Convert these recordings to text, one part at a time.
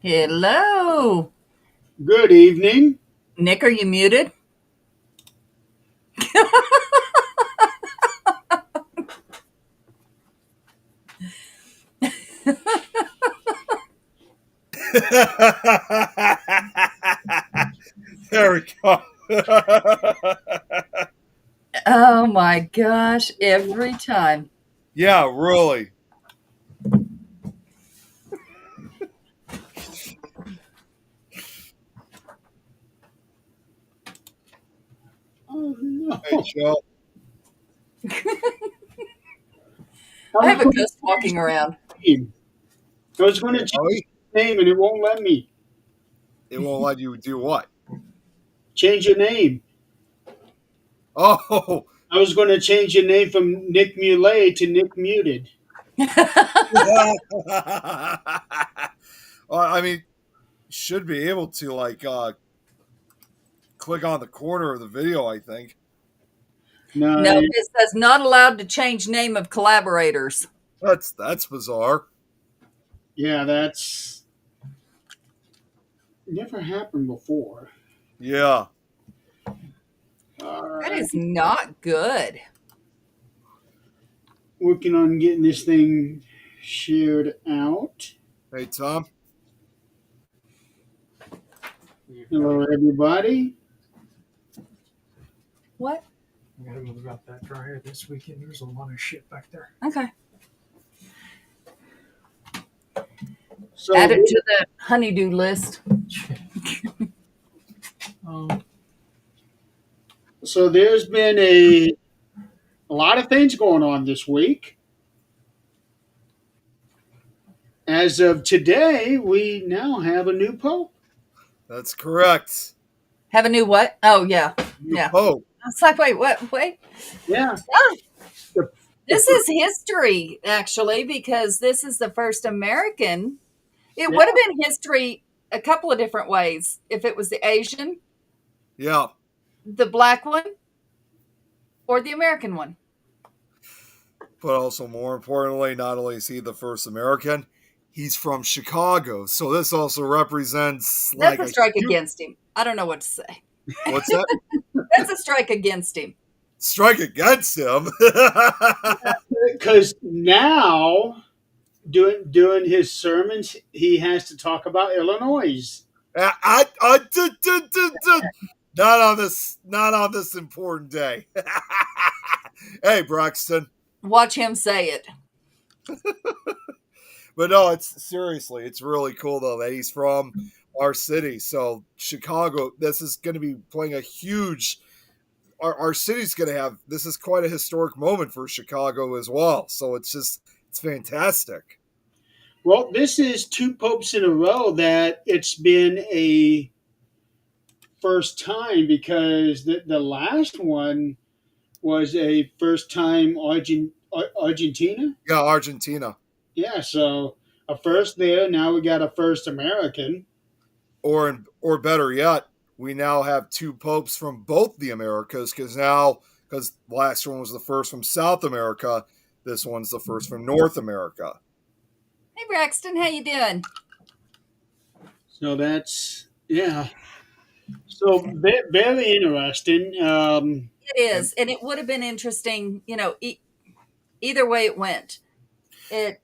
Hello. Good evening. Nick, are you muted? There we go. Oh my gosh, every time. Yeah, really. Oh no! Hey, Joe. I I was have a going to ghost walking around. name. I was going to Hey, change Howie. your name, and it won't let me It won't let you do what? change your name. Oh, I was going to change your name from Nick Muley to Nick Muted. well, I mean, should be able to click on the corner of the video. I think No, No, it says not allowed to change name of collaborators. that's bizarre. yeah, that's never happened before. Yeah. All That right, is not good. working on getting this thing shared out. Hey, Tom. Hello, everybody. What? I gotta move out that dryer this weekend. There's a lot of shit back there. Okay. So, Add it to the honeydew list. Um, so there's been a lot of things going on this week. As of today, we now have a new pope. That's correct. Have a new what? Oh, yeah. New Yeah. Pope. I was like, wait, what? Wait. Yeah, Oh, the, the this is history, actually, because this is the first American. It yeah, would have been history a couple of different ways if it was the Asian, Yeah. the black one, or the American one. But also, more importantly, not only is he the first American, he's from Chicago. So this also represents That's like a a strike huge. against him. I don't know what to say. What's that? That's a strike against him. Strike against him. because now doing his sermons, he has to talk about Illinois. Not on this important day. Hey, Braxton. Watch him say it. But no, it's seriously, it's really cool though that he's from our city. So Chicago, this is going to be playing a huge. Our city's going to have this is quite a historic moment for Chicago as well. So it's fantastic. Well, this is two popes in a row that it's been a first time because the last one was a first time Argentina. Yeah, Argentina, Yeah, so a first there. Now we got a first American. or better yet, we now have two popes from both the Americas because the last one was the first from South America, this one's the first from North America. Hey, Braxton, how you doing? So that's yeah. So very interesting. It And is, and it would have been interesting, either way it went. It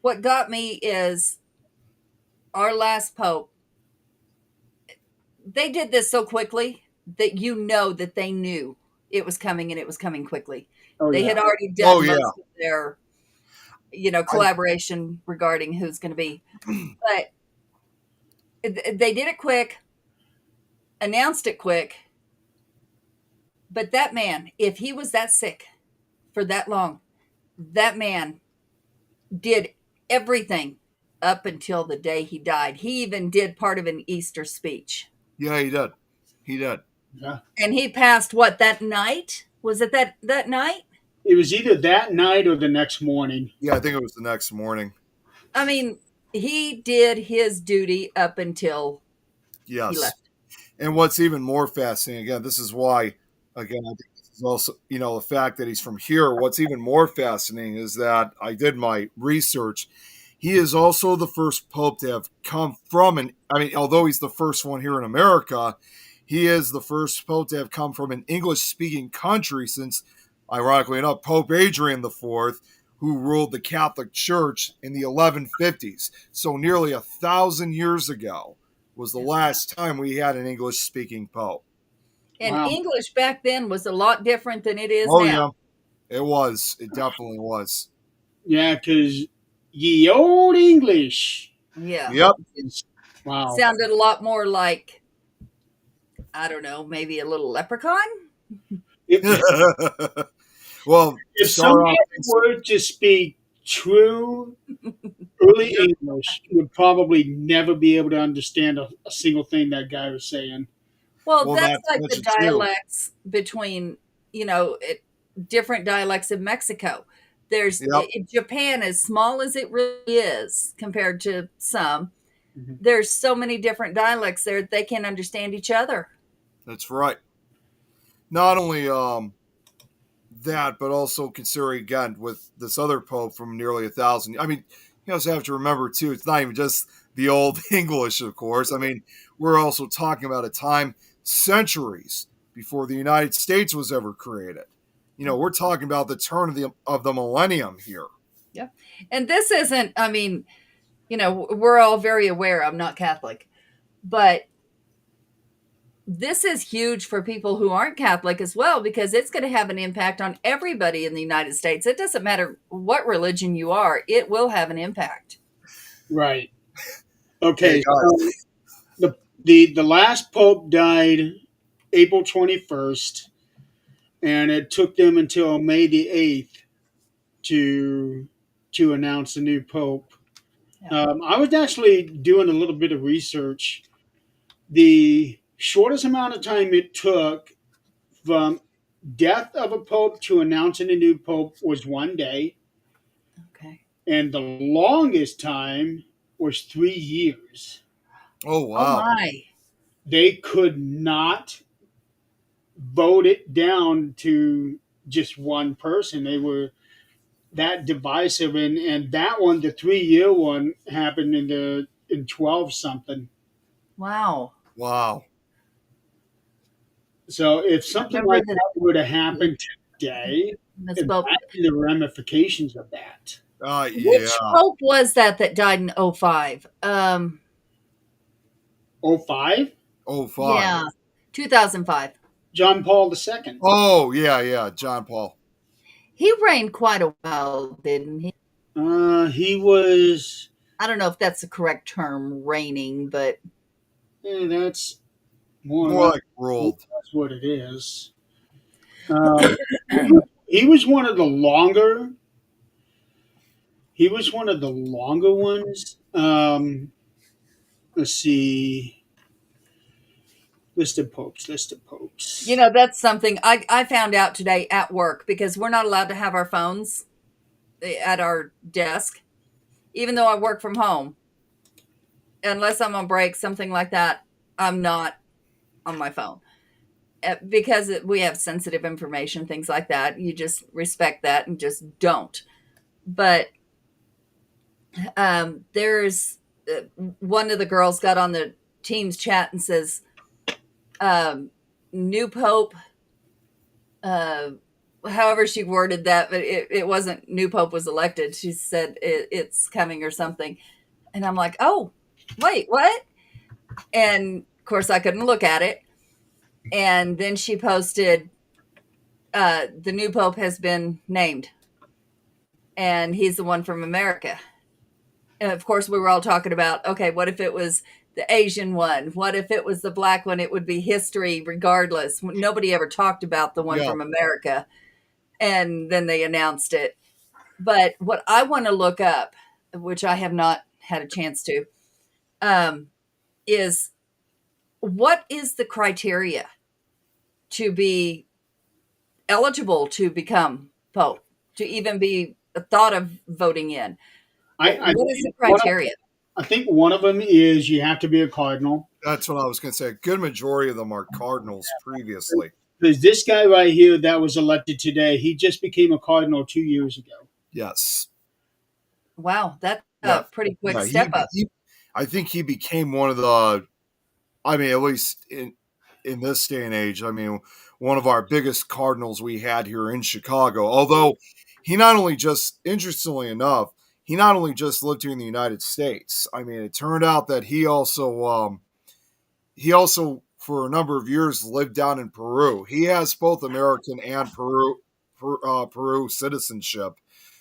What got me is our last pope. They did this so quickly that that they knew it was coming and it was coming quickly. Oh They yeah. had already oh done yeah, most of their, I, collaboration regarding who's going to be. But they did it quick, announced it quick. But that man, if he was that sick for that long, that man did everything up until the day he died. He even did part of an Easter speech. yeah, he did. Yeah. And he passed what, that night? Was it that night? It was either that night or the next morning. Yeah, I think it was the next morning. I mean, he did his duty up until he Yes. left. And what's even more fascinating, again, this is why, again, I think this is also, the fact that he's from here. What's even more fascinating is that I did my research. He is also the first pope to have come from although he's the first one here in America, he is the first pope to have come from an English-speaking country since, ironically enough, Pope Adrian IV, who ruled the Catholic Church in the 1150s. So nearly 1,000 years ago was the last time we had an English-speaking pope. And Wow. English back then was a lot different than it is Oh, now. yeah. It was. It definitely was. Yeah, because ye old English. Yeah. Yep. Wow. Sounded a lot more like, I don't know, maybe a little leprechaun? Well, If somebody were to speak true early English, would probably never be able to understand a single thing that guy was saying. Well, that's like the it too. dialects between, different dialects in Mexico. There's Yep. Japan, as small as it really is compared to some, Mhm. there's so many different dialects there that they can't understand each other. That's right. Not only that, but also considering, again, with this other pope from nearly 1,000. I mean, you also have to remember, too, it's not even just the old English, of course. I mean, we're also talking about a time centuries before the United States was ever created. We're talking about the turn of the millennium here. Yeah. And this isn't, I mean, we're all very aware I'm not Catholic, but this is huge for people who aren't Catholic as well, because it's going to have an impact on everybody in the United States. It doesn't matter what religion you are, it will have an impact. Right. Okay. Hey, So the last pope died April 21st, and it took them until May the 8th to announce a new pope. Yeah. I was actually doing a little bit of research. The shortest amount of time it took from death of a pope to announcing a new pope was 1 day, Okay. and the longest time was 3 years. Oh, Oh wow. my. They could not vote it down to just one person. They were that divisive, and that one, the 3 year one, happened in 12 something. Wow. Wow. So if something Remember like that- that were to happen today, That's about, imagine the ramifications of that. Yeah. which pope was that died in 05? 05, 05. Yeah, 2005. John Paul II. Oh, yeah. John Paul. He reigned quite a while, didn't he? He was. I don't know if that's the correct term, reigning, but That's more More like like ruled. that's what it is. He was one of the longer. He was one of the longer ones. Let's see. List of popes. that's something I found out today at work, because we're not allowed to have our phones at our desk, even though I work from home. Unless I'm on break, something like that, I'm not on my phone. Because we have sensitive information, things like that. You just respect that and just don't. But there's one of the girls got on the Teams chat and says, new pope, however she worded that, but it wasn't new pope was elected. She said it's coming or something. And I'm like, oh, wait, what? And of course I couldn't look at it. And then she posted, the new pope has been named, and he's the one from America. And of course we were all talking about, okay, what if it was the Asian one? What if it was the black one? It would be history regardless. Nobody ever talked about the one from America. And then they announced it. But what I want to look up, which I have not had a chance to, is what is the criteria to be eligible to become pope, to even be thought of voting in? What is the criteria? I think one of them is you have to be a cardinal. That's what I was going to say. A good majority of them are cardinals previously. Because this guy right here that was elected today, he just became a cardinal 2 years ago. Yes. Wow, that's Yeah, pretty quick yeah. step up. I think he became one of the. I mean, at least in this day and age, I mean, one of our biggest cardinals we had here in Chicago. Although he not only just, interestingly enough, he not only just lived here in the United States. I mean, it turned out that he also for a number of years lived down in Peru. He has both American and Peru citizenship.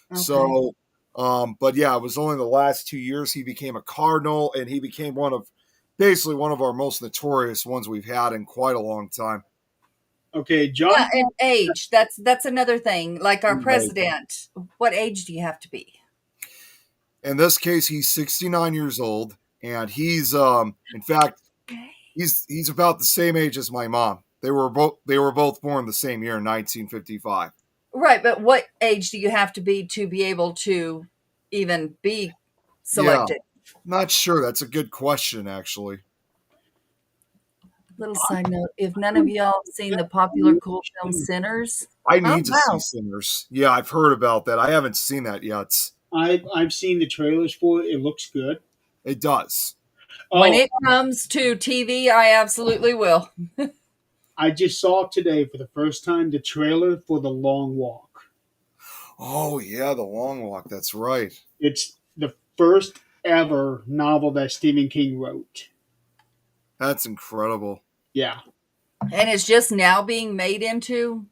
Okay. So, but yeah, it was only the last 2 years he became a cardinal, and he became basically one of our most notorious ones we've had in quite a long time. Okay, John. Yeah, and age. That's another thing. Like our Right. president, what age do you have to be? In this case, he's 69 years old, and he's in fact he's about the same age as my mom. They were both born the same year, 1955. Right, but what age do you have to be able to even be Yeah, selected? not sure. That's a good question, actually. Little side note: if none of y'all have seen the popular cult film Sinners, I oh need to see wow, Sinners. Yeah, I've heard about that. I haven't seen that yet. I've seen the trailers for it. It looks good. It does. when Oh, it comes to TV, I absolutely will. I just saw today for the first time the trailer for The Long Walk. Oh yeah, The Long Walk. That's right. It's the first ever novel that Stephen King wrote. That's incredible. Yeah. And it's just now being made into.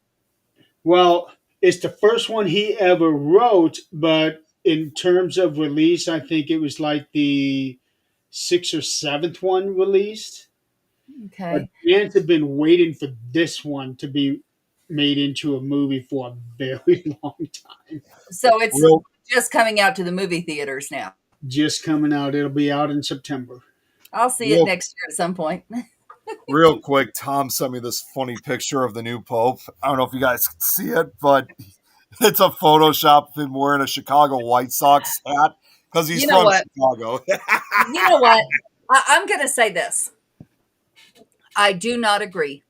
Well, it's the first one he ever wrote, but in terms of release, I think it was like the sixth or seventh one released. But Okay, fans have been waiting for this one to be made into a movie for a very long time. so it's Real, just coming out to the movie theaters now. Just coming out. It'll be out in September. I'll see it real, next year at some point. real quick. Tom sent me this funny picture of the new Pope. I don't know if you guys can see it, but it's a Photoshop of him wearing a Chicago White Sox hat because he's You know from what? Chicago. You know what? I'm going to say this. I do not agree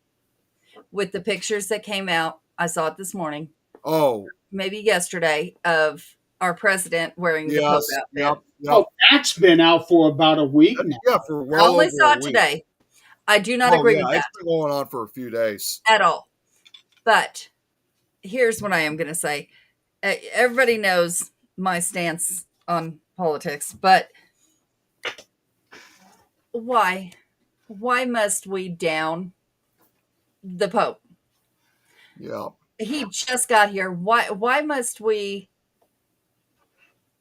with the pictures that came out. I saw it this morning, Oh, maybe yesterday, of our president wearing the Pope yes. outfit. Yep. Yep. Oh, that's been out for about a week now. Yeah, for I well only over saw a it week. today. I do not Oh, agree yeah, with it's that been going on for a few days. at all. But here's what I am going to say. Everybody knows my stance on politics, but why? Why must we down the Pope? Yeah. He just got here. Why must we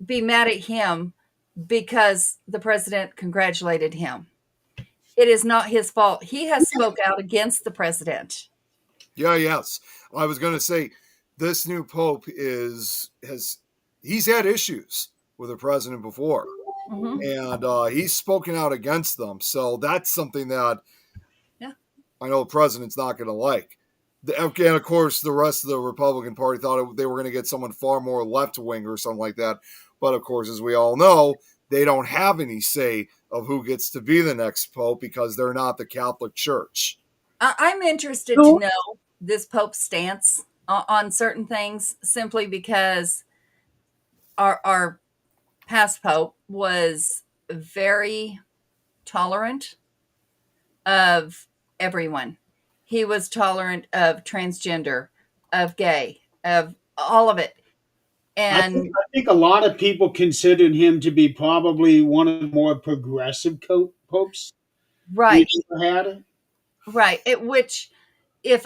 be mad at him because the president congratulated him? It is not his fault. He has spoke out against the president. Yeah, yes. I was going to say this new pope he's had issues with the president before, Mhm. and he's spoken out against them. So that's something that Yeah. I know the president's not going to like. And of course, the rest of the Republican Party thought they were going to get someone far more left wing or something like that. But of course, as we all know, they don't have any say of who gets to be the next pope because they're not the Catholic Church. I'm interested to know this Pope's stance on certain things simply because our past Pope was very tolerant of everyone. He was tolerant of transgender, of gay, of all of it. And I think a lot of people considered him to be probably one of the more progressive popes we've right, ever had. right. Which if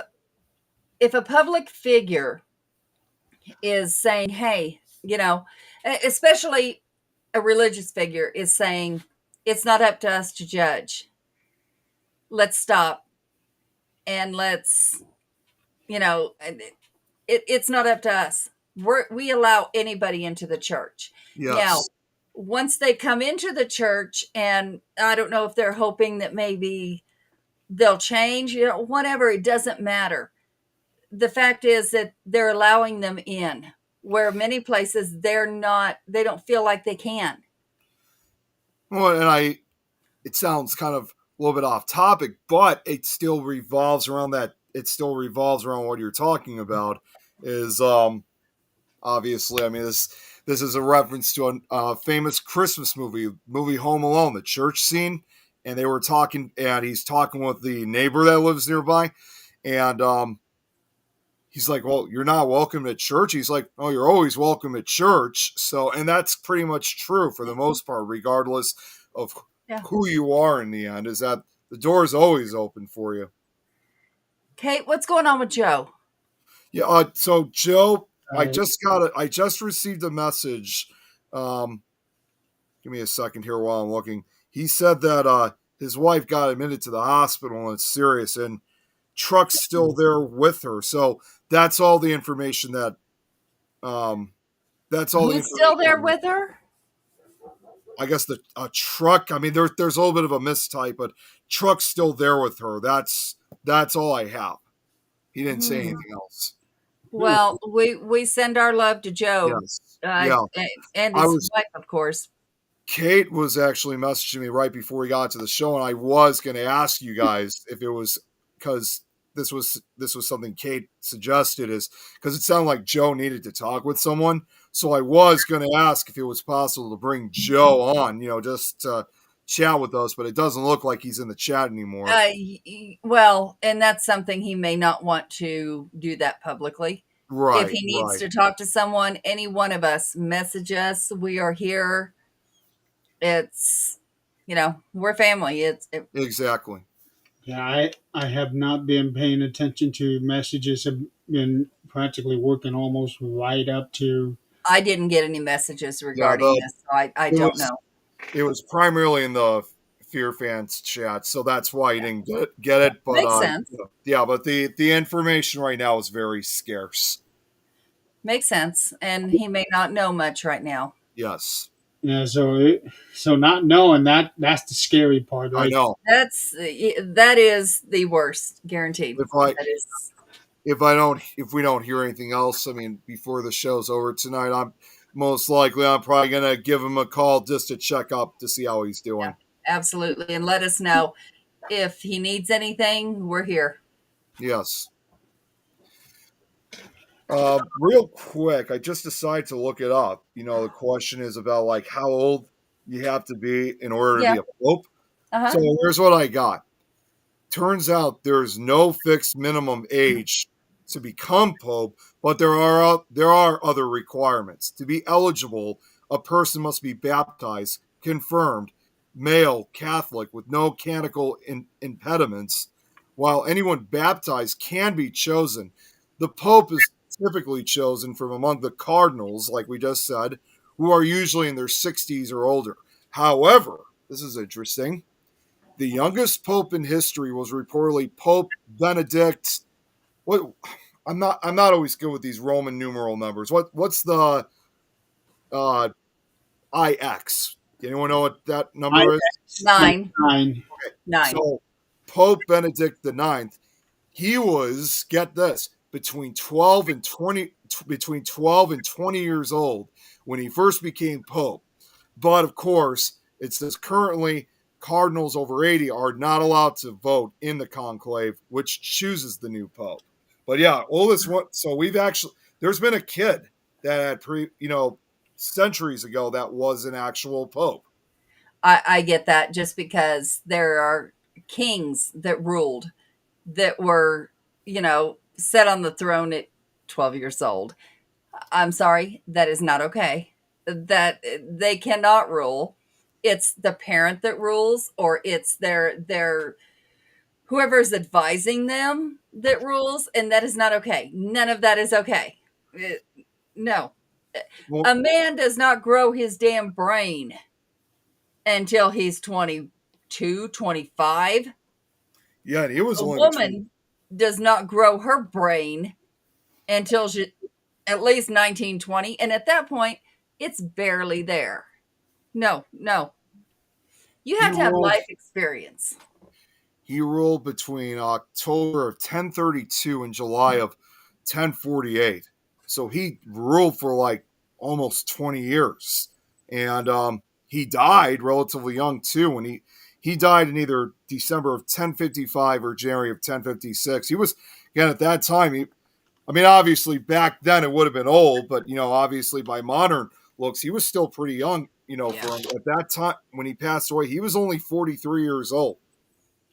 a public figure is saying, hey, especially a religious figure is saying, it's not up to us to judge. Let's stop and let's, it's not up to us. We allow anybody into the church. Yes. Now, once they come into the church, and I don't know if they're hoping that maybe they'll change, whatever, it doesn't matter. The fact is that they're allowing them in, where many places they don't feel like they can. Well, and it sounds kind of a little bit off topic, but it still revolves around that. It still revolves around what you're talking about. Is obviously. I mean, this is a reference to a famous Christmas movie Home Alone, the church scene, and they were talking, and he's talking with the neighbor that lives nearby, and he's like, "Well, you're not welcome at church." He's like, "Oh, you're always welcome at church." So, and that's pretty much true for the most part, regardless of Yeah. who you are in the end, is that the door is always open for you. Kate, what's going on with Joe? Yeah. So Joe, I Uh, just received a message. Give me a second here while I'm looking. He said that his wife got admitted to the hospital and it's serious, and Truck's still there with her. So that's all the information that. That's all. Who's still there with her? I guess the Truck. I mean, there's a little bit of a mistype, but Truck's still there with her. That's all I have. He didn't say anything else. Well, we send our love to Joe. Yes. Yeah. And his wife, of course. Kate was actually messaging me right before we got to the show, and I was going to ask you guys if it was because this was something Kate suggested, is because it sounded like Joe needed to talk with someone. So I was going to ask if it was possible to bring Joe on, just to chat with us, but it doesn't look like he's in the chat anymore. Well, and that's something he may not want to do that publicly. Right. If he needs to talk to someone, any one of us, message us. We are here. It's, we're family. Exactly. Yeah, I have not been paying attention to messages. Have been practically working almost right up to. I didn't get any messages regarding this, so I don't know. It was primarily in the Fear Fans chat, so that's why you didn't get it. But Makes sense. Yeah, but the information right now is very scarce. Makes sense, and he may not know much right now. Yes. Yeah, so not knowing that's the scary part, right? I know. That is the worst, guaranteed. If we don't hear anything else, I mean, before the show's over tonight, I'm probably gonna give him a call just to check up to see how he's doing. Yeah, absolutely, and let us know if he needs anything. We're here. Yes. Real quick, I just decided to look it up. The question is about like how old you have to be in order to be a pope. Uh-huh. So here's what I got. Turns out there's no fixed minimum age to become pope, but there are other requirements. To be eligible, a person must be baptized, confirmed, male, Catholic, with no canonical impediments. While anyone baptized can be chosen, the pope is typically chosen from among the cardinals, like we just said, who are usually in their 60s or older. However, this is interesting. The youngest pope in history was reportedly Pope Benedict. What? I'm not always good with these Roman numeral numbers. What's the IX? Anyone know what that number is? 9. Okay. 9. So Pope Benedict IX, he was, get this, between 12 and 20 years old when he first became pope. But of course, it says currently cardinals over 80 are not allowed to vote in the conclave, which chooses the new pope. But yeah, oldest one. So there's been a kid that had centuries ago that was an actual pope. I get that, just because there are kings that ruled that were, set on the throne at 12 years old. I'm sorry, that is not okay. That they cannot rule. It's the parent that rules, or it's their whoever is advising them that rules, and that is not okay. None of that is okay. No. Well, a man does not grow his damn brain until he's 22, 25. Yeah, and he was A only woman does not grow her brain until she at least 19, 20. And at that point, it's barely there. No. You have to have life experience. He ruled between October of 1032 and July of 1048. So he ruled for like almost 20 years. And he died relatively young too. When he died in either December of 1055 or January of 1056. He was, again, at that time, I mean, obviously back then it would have been old, but obviously by modern looks, he was still pretty young. Yeah. For at that time when he passed away, he was only 43 years old,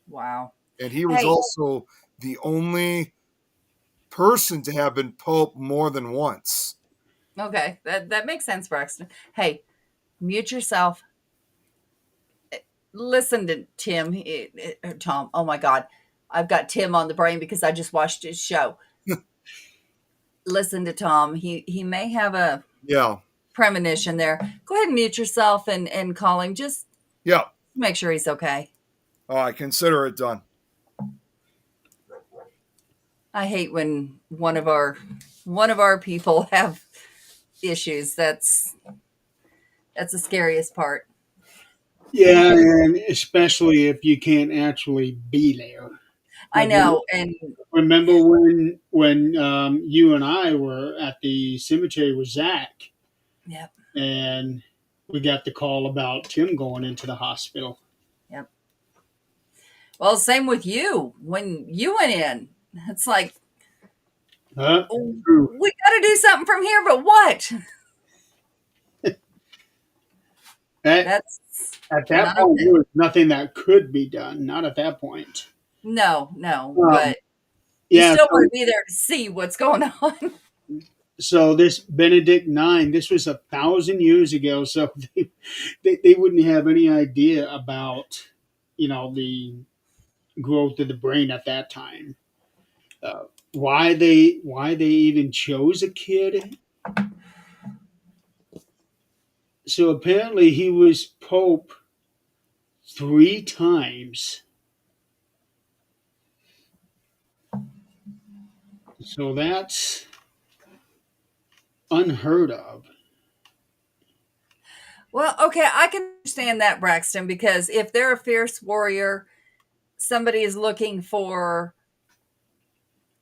Wow. and he was Hey. also the only person to have been pope more than once. Okay, that makes sense, Braxton. Hey, mute yourself. Listen to Tim, Tom. Oh my God, I've got Tim on the brain because I just watched his show. Listen to Tom. He may have a premonition there. Go ahead and mute yourself and call him. Just make sure he's okay. Oh, I consider it done. I hate when one of our people have issues. That's the scariest part. Yeah, and especially if you can't actually be there. I know. And remember when you and I were at the cemetery with Zach? Yep. And we got the call about Tim going into the hospital. Yep. Well, same with you. When you went in, it's like, we got to do something from here, but what? At that point, there was nothing that could be done. Not at that point. No, but you still want to be there to see what's going on. So this Benedict IX, this was 1,000 years ago. So they wouldn't have any idea about, the growth of the brain at that time. Why they even chose a kid. So apparently he was Pope 3 times. So that's unheard of. Well, okay, I can understand that, Braxton, because if they're a fierce warrior, somebody is looking for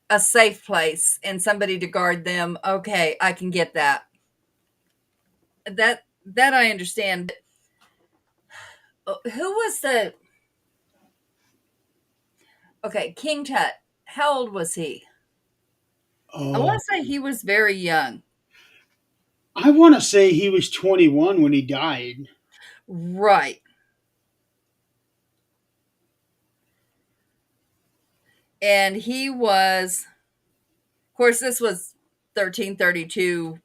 a safe place and somebody to guard them. Okay, I can get that. That I understand. Who was the... Okay, King Tut. How old was he? I want to say he was very young. I want to say he was 21 when he died. Right. And he was, of course, this was 1332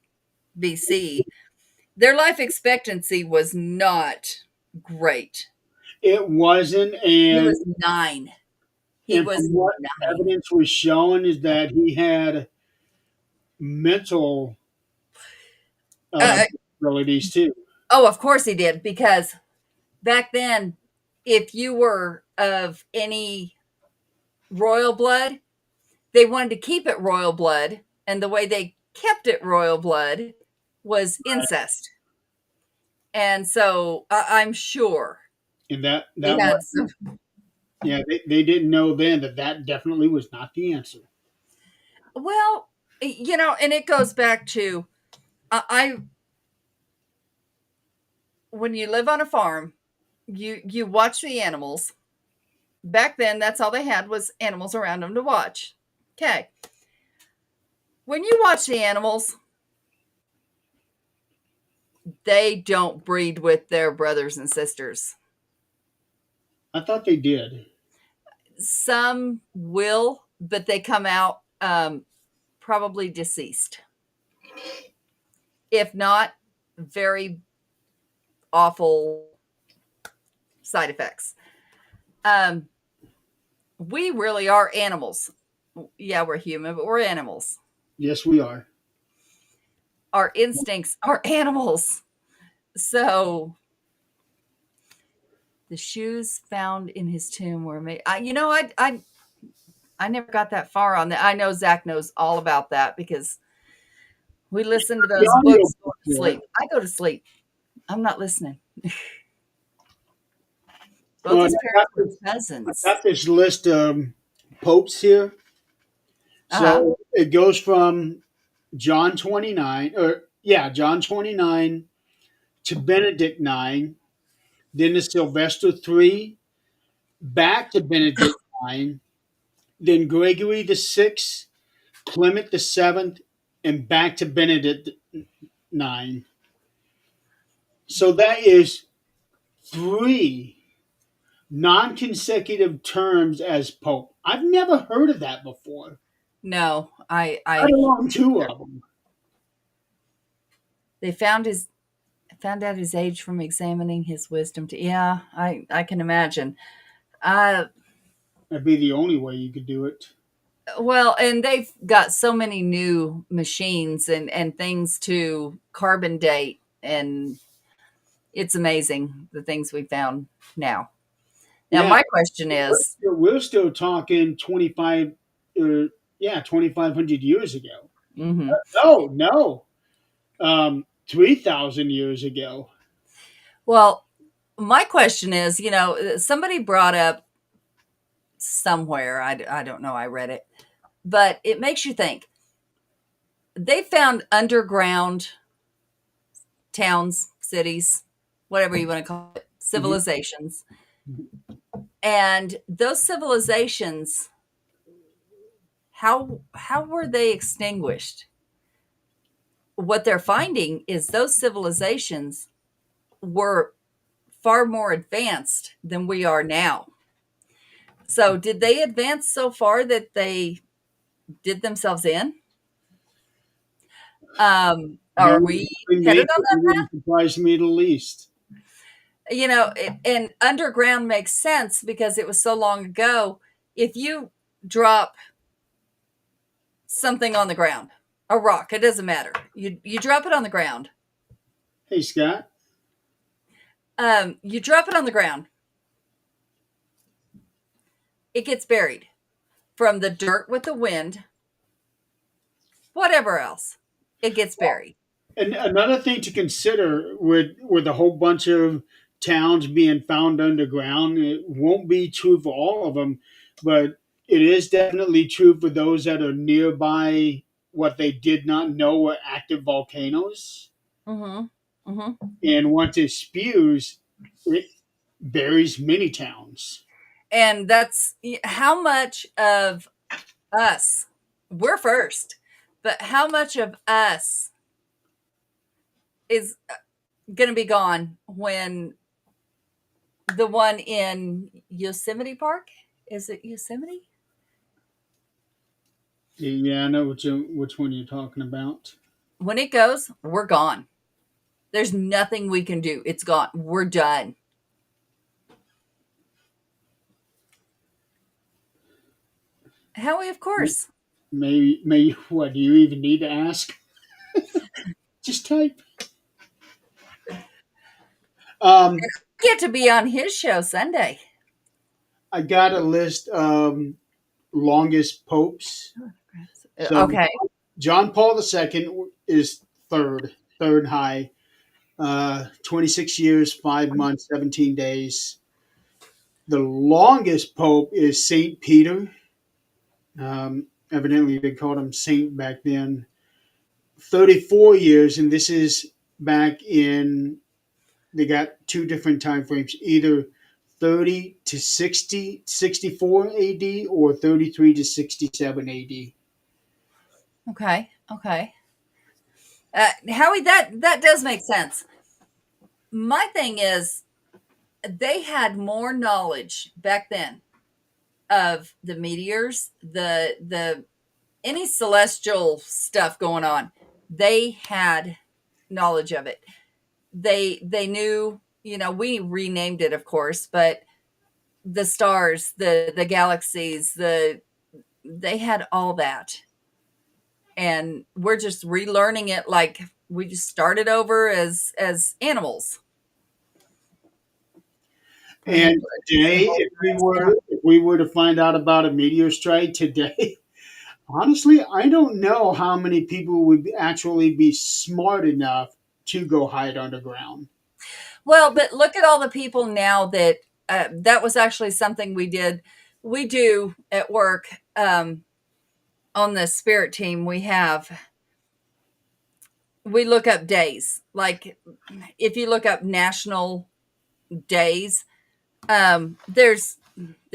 BC. Their life expectancy was not great. It wasn't, and he was 9. He was what 9. Evidence was shown is that he had mental abilities too. Oh, of course he did, because back then, if you were of any royal blood, they wanted to keep it royal blood, and the way they kept it royal blood was incest. And so I'm sure. And that was, yeah, they didn't know then that definitely was not the answer. Well, and it goes back to when you live on a farm, you watch the animals. Back then, that's all they had was animals around them to watch. Okay. When you watch the animals, they don't breed with their brothers and sisters. I thought they did. Some will, but they come out probably deceased. If not, very awful side effects. We really are animals. Yeah, we're human, but we're animals. Yes, we are. Our instincts are animals. So the shoes found in his tomb were made. I never got that far on that. I know Zach knows all about that because we listen to those books going to sleep. I go to sleep. I'm not listening. Both his parents were cousins. I got this list of popes here. So it goes from John 29 to Benedict 9, then to Sylvester 3, back to Benedict 9, then Gregory the 6th, Clement the Seventh, and back to Benedict IX. So that is 3 non-consecutive terms as Pope. I've never heard of that before. No, Let alone 2 of them. they found out his age from examining his wisdom. Yeah, I can imagine. Uh, That'd be the only way you could do it. well, and they've got so many new machines and things to carbon date, and it's amazing the things we found now. Now, Yeah, my question is, we're still talking 2,500 years ago. mhm. No, 3,000 years ago. Well, my question is, somebody brought up somewhere, I don't know, I read it, but it makes you think. They found underground towns, cities, whatever you want to call it, Mhm. civilizations. And those civilizations, how were they extinguished? What they're finding is those civilizations were far more advanced than we are now. So, did they advance so far that they did themselves in? Are No, we nothing headed major on that wouldn't surprise me the least. And underground makes sense because it was so long ago. If you drop something on the ground, a rock, it doesn't matter. You drop it on the ground. Hey, Scott. You drop it on the ground. It gets buried from the dirt with the wind, whatever else. It gets buried. And another thing to consider with a whole bunch of towns being found underground, it won't be true for all of them, but it is definitely true for those that are nearby what they did not know were active volcanoes. Mm-hmm. Mm-hmm. And once it spews, it buries many towns. And that's how much of us, we're first, but how much of us is going to be gone when the one in Yosemite Park, is it Yosemite? Yeah, I know which one you're talking about. When it goes, we're gone. There's nothing we can do. It's gone. We're done. Howie, of course. Maybe what do you even need to ask? Just type. Get to be on his show Sunday. I got a list of longest popes. So Okay. John Paul II is third high. 26 years, 5 months, 17 days. The longest pope is Saint Peter. Evidently, they called him Saint back then. 34 years, and this is back in. They got 2 different time frames, either 30 to 64 AD or 33 to 67 AD. Okay. Okay. Howie, that does make sense. My thing is, they had more knowledge back then of the meteors, the any celestial stuff going on. They had knowledge of it. They knew, we renamed it, of course, but the stars, the galaxies, they had all that. And we're just relearning it, like we just started over as animals. And today, if we were to find out about a meteor strike today, honestly, I don't know how many people would actually be smart enough to go hide underground. Well, but look at all the people now that was actually something we do at work. On the spirit team, we look up days. Like if you look up national days, there's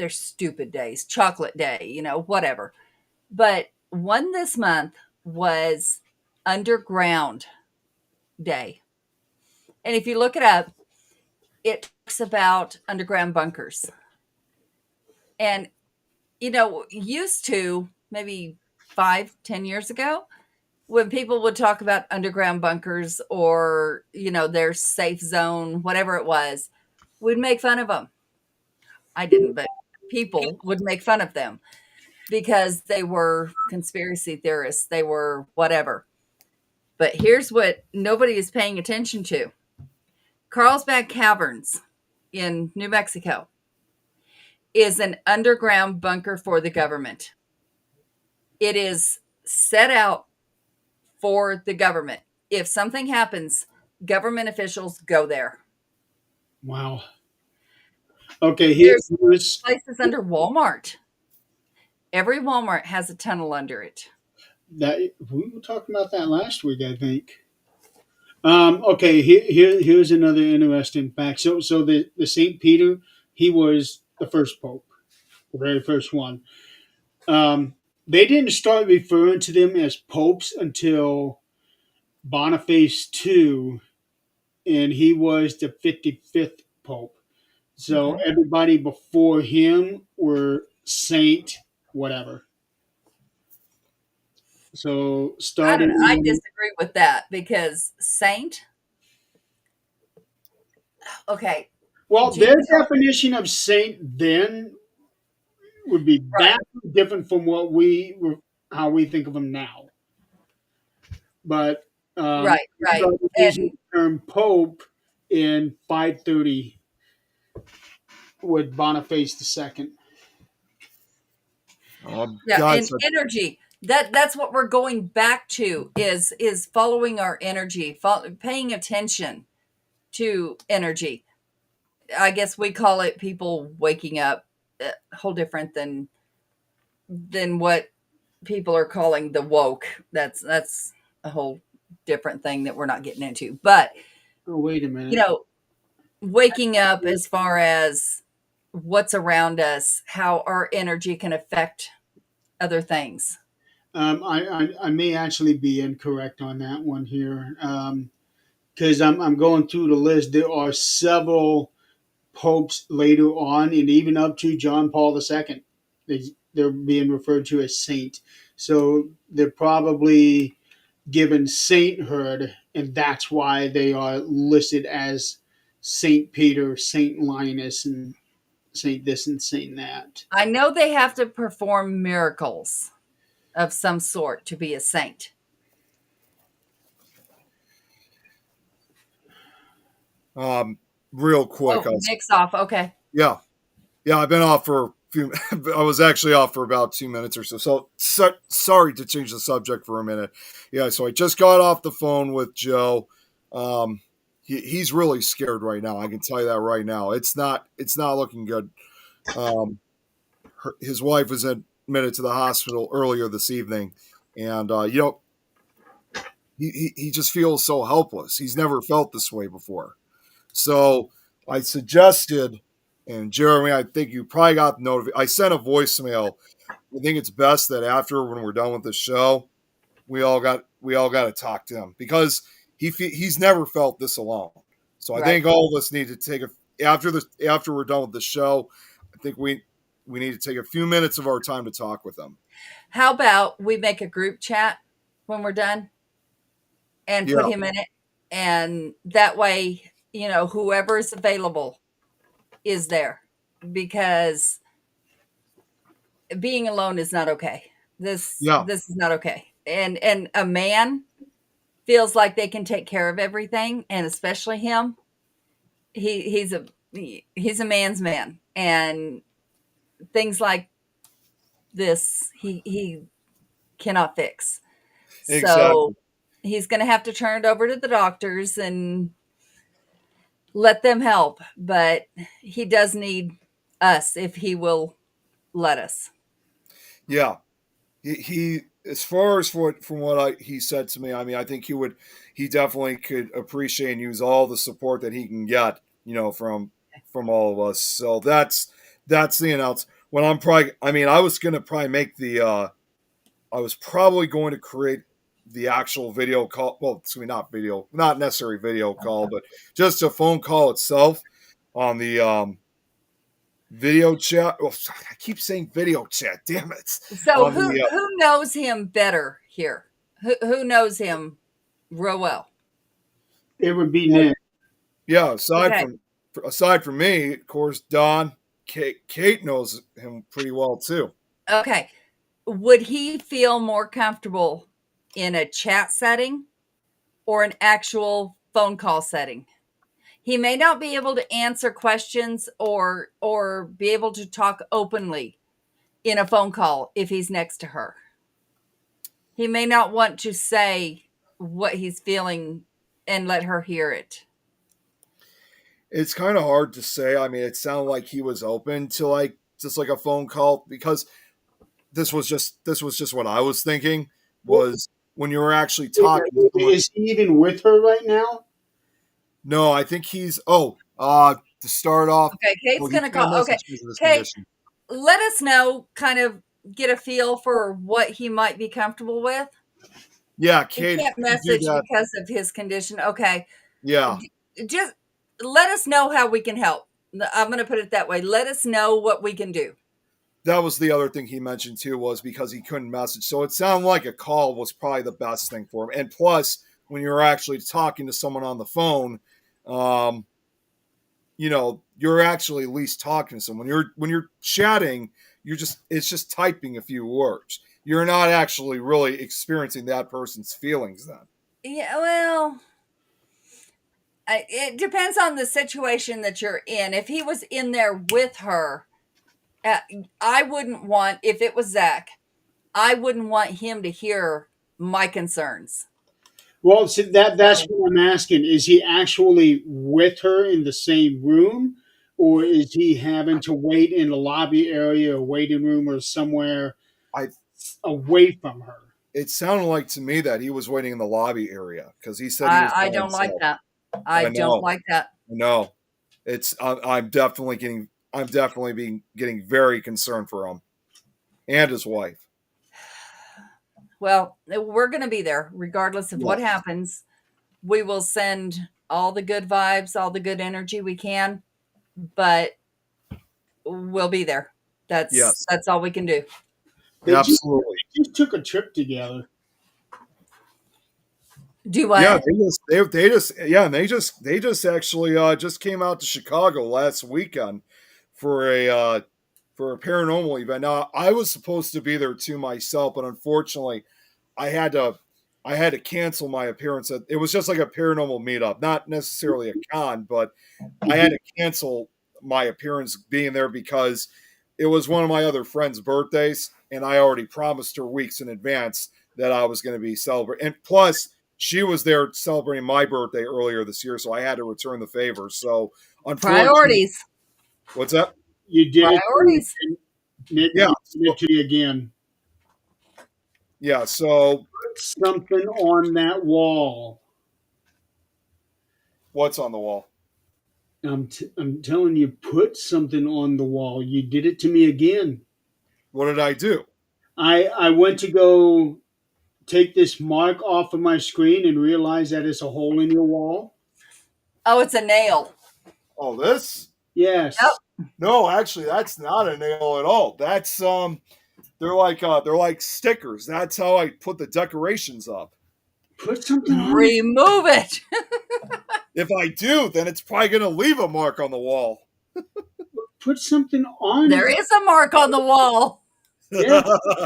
stupid days, chocolate day, whatever. But one this month was Underground Day. And if you look it up, it talks about underground bunkers. And, used to maybe 5-10 years ago, when people would talk about underground bunkers or, their safe zone, whatever it was, we'd make fun of them. I didn't, but people would make fun of them because they were conspiracy theorists. They were whatever. But here's what nobody is paying attention to. Carlsbad Caverns in New Mexico is an underground bunker for the government. It is set out for the government. If something happens, government officials go there. Wow. Okay, There's here's places under Walmart. Every Walmart has a tunnel under it. that. We were talking about that last week, I think. Okay, here's another interesting fact. So the Saint Peter, he was the first pope, the very first one. They didn't start referring to them as popes until Boniface II, and he was the 55th pope. So Okay. everybody before him were Saint whatever. So I don't know. I starting, disagree with that because saint, okay, well, their Jesus, definition of saint then would be right, vastly different from how we think of them now. But right, we right. started using And the term pope in 530 with Boniface II. yeah, and Guys, energy. That's what we're going back to is following our energy, paying attention to energy. I guess we call it people waking up, whole different than what people are calling the woke. That's a whole different thing that we're not getting into. But Oh, wait a you minute. know, waking up as far as what's around us, how our energy can affect other things. I may actually be incorrect on that one here because I'm going through the list. There are several popes later on, and even up to John Paul II. They're being referred to as saint. So they're probably given sainthood, and that's why they are listed as Saint Peter, Saint Linus, and Saint this and Saint that. I know they have to perform miracles of some sort to be a saint. um, real quick, Oh, Nick's off. Okay. yeah, yeah, I've been off for a few. I was actually off for about 2 minutes or so. So sorry to change the subject for a minute. Yeah, so I just got off the phone with Joe. Um, he's really scared right now. I can tell you that right now. It's not looking good. Um, his wife was admitted to the hospital earlier this evening, and he just feels so helpless. He's never felt this way before. So I suggested, and Jeremy, I think you probably got the notification. I sent a voicemail. I think it's best that after, when we're done with the show, we all got to talk to him because he's never felt this alone. So I Right. think all of us need to take after we're done with the show. I think we need to take a few minutes of our time to talk with him. How about we make a group chat when we're done and put Yeah, him in it? And that way, whoever is available is there because being alone is not okay. This yeah, this is not okay. And a man feels like they can take care of everything, and especially him. He's a man's man, and things like this he cannot fix. So exactly. he's going to have to turn it over to the doctors and let them help. But he does need us if he will let us. Yeah, he as far as from what he said to me, I mean, I think he definitely could appreciate and use all the support that he can get, from all of us. So that's the announce. When I'm probably, I mean, I was gonna probably make I was probably going to create the actual video call. Well, excuse me, not necessary video call, but just a phone call itself on the video chat. Oh, I keep saying video chat. Damn it! So On the who knows him better here? Who knows him real well? It would be Nick. yeah. Okay. Aside from me, of course, Don, Kate knows him pretty well too. Okay. Would he feel more comfortable in a chat setting or an actual phone call setting? He may not be able to answer questions or be able to talk openly in a phone call if he's next to her. He may not want to say what he's feeling and let her hear it. It's kind of hard to say. I mean, it sounded like he was open to like just like a phone call because this was just what I was thinking was when you were actually talking to someone. Is he even with her right now? No, I think he's to start off. Okay, Kate's well, going to call. Okay, Kate, condition. let us know, kind of get a feel for what he might be comfortable with. Yeah, He Kate. can't do message that. because of his condition. Okay, Yeah, just let us know how we can help. I'm going to put it that way. Let us know what we can do. that was the other thing he mentioned too was because he couldn't message. So it sounded like a call was probably the best thing for him. And plus, when you're actually talking to someone on the phone, you're actually at least talking to someone. When you're chatting, it's just typing a few words. You're not actually really experiencing that person's feelings then. Yeah, well, it depends on the situation that you're in. If he was in there with her, I wouldn't want, if it was Zach, I wouldn't want him to hear my concerns. Well, so that's what I'm asking. Is he actually with her in the same room, or is he having to wait in the lobby area, or waiting room, or somewhere I away from her? It sounded like to me that he was waiting in the lobby area because he said he was. I by don't like himself. that. I don't like that. No, I'm definitely getting very concerned for him and his wife. Well, we're going to be there regardless of what Yes. happens. We will send all the good vibes, all the good energy we can, but we'll be there. Yes. That's all we can do. They Absolutely. just took a trip together. Do what? Yeah, they just actually just came out to Chicago last weekend for a paranormal event. Now I was supposed to be there too myself, but unfortunately I had to cancel my appearance. It was just like a paranormal meetup, not necessarily a con, but I had to cancel my appearance being there because it was one of my other friends' birthdays, and I already promised her weeks in advance that I was going to be celebrating. And plus, she was there celebrating my birthday earlier this year, so I had to return the favor. So, unfortunately, Priorities. what's that? You did Priorities. it. Nick, Yeah. Nick to you again. Yeah. So, Put something on that wall. what's on the wall? I'm telling you, put something on the wall. You did it to me again. What did I do? I went to go take this mark off of my screen and realize that it's a hole in your wall. Oh, it's a nail. Oh, this? Yes. Yep. No, actually, that's not a nail at all. That's they're like stickers. That's how I put the decorations up. Put something on it. Remove it. If I do, then it's probably going to leave a mark on the wall. Put something on There it. is a mark on the wall. Yeah.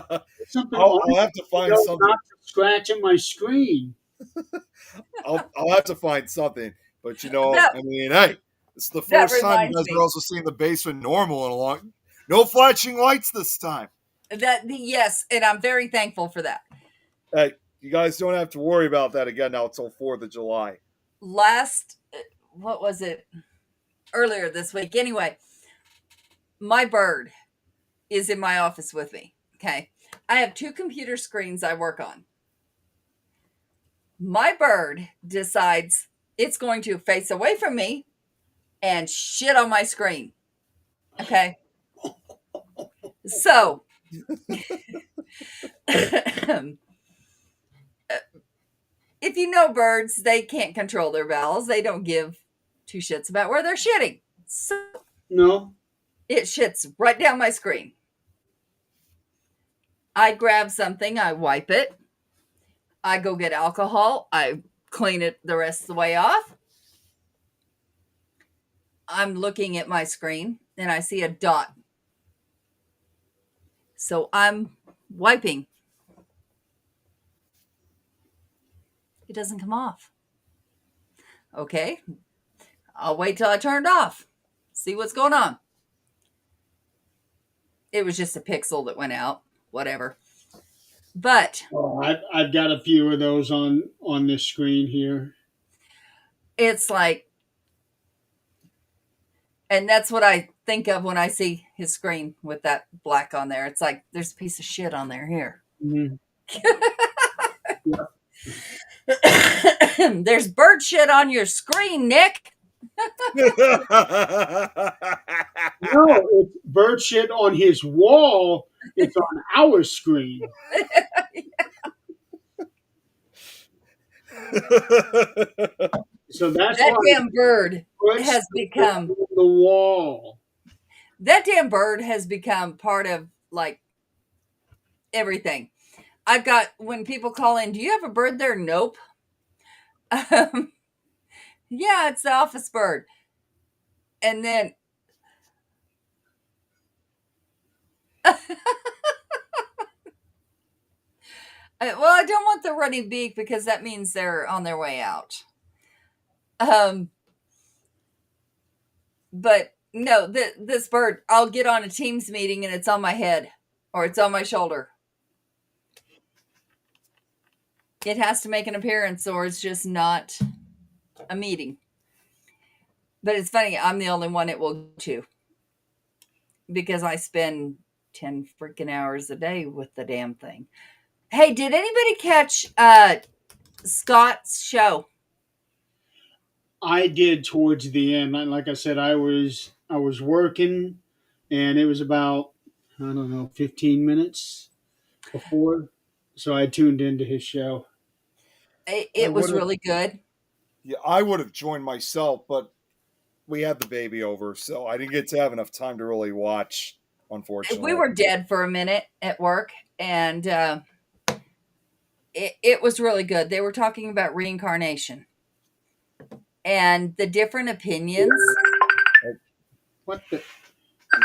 Put something I'll on have to find it. something. Not to scratch at my screen. I'll have to find something. But That- I mean, hey, it's the that first time you reminds guys me. are also seeing the basement normal in a long. No flashing lights this time. Yes, and I'm very thankful for that. Hey, you guys don't have to worry about that again now until 4th of July. What was it? Earlier this week. Anyway, my bird is in my office with me. Okay. I have 2 computer screens I work on. My bird decides it's going to face away from me and shit on my screen. Okay. So If you know birds, they can't control their bowels. They don't give two shits about where they're shitting. So No. it shits right down my screen. I grab something, I wipe it. I go get alcohol. I clean it the rest of the way off. I'm looking at my screen and I see a dot. So I'm wiping. It doesn't come off. Okay. I'll wait till I turn it off. See what's going on. It was just a pixel that went out. Whatever. But Oh, I've got a few of those on this screen here. it's like, and that's what I think of when I see his screen with that black on there. It's like, there's a piece of shit on there here. Mhm. There's bird shit on your screen, Nick. No, it's bird shit on his wall. It's on our screen. So that's That why damn bird puts has become on the wall. that damn bird has become part of like everything. I've got, when people call in, do you have a bird there? Nope. Yeah, it's the office bird. And then well, I don't want the running beak because that means they're on their way out. But no, this bird, I'll get on a Teams meeting and it's on my head or it's on my shoulder. It has to make an appearance or it's just not a meeting. But it's funny, I'm the only one it will go to because I spend 10 freaking hours a day with the damn thing. Hey, did anybody catch Scott's show? I did towards the end. Like I said, I was working, and it was about, I don't know, 15 minutes before, so I tuned into his show. It was really good. Yeah, I would have joined myself, but we had the baby over, so I didn't get to have enough time to really watch, unfortunately. We were dead for a minute at work, and it was really good. They were talking about reincarnation and the different opinions. What the?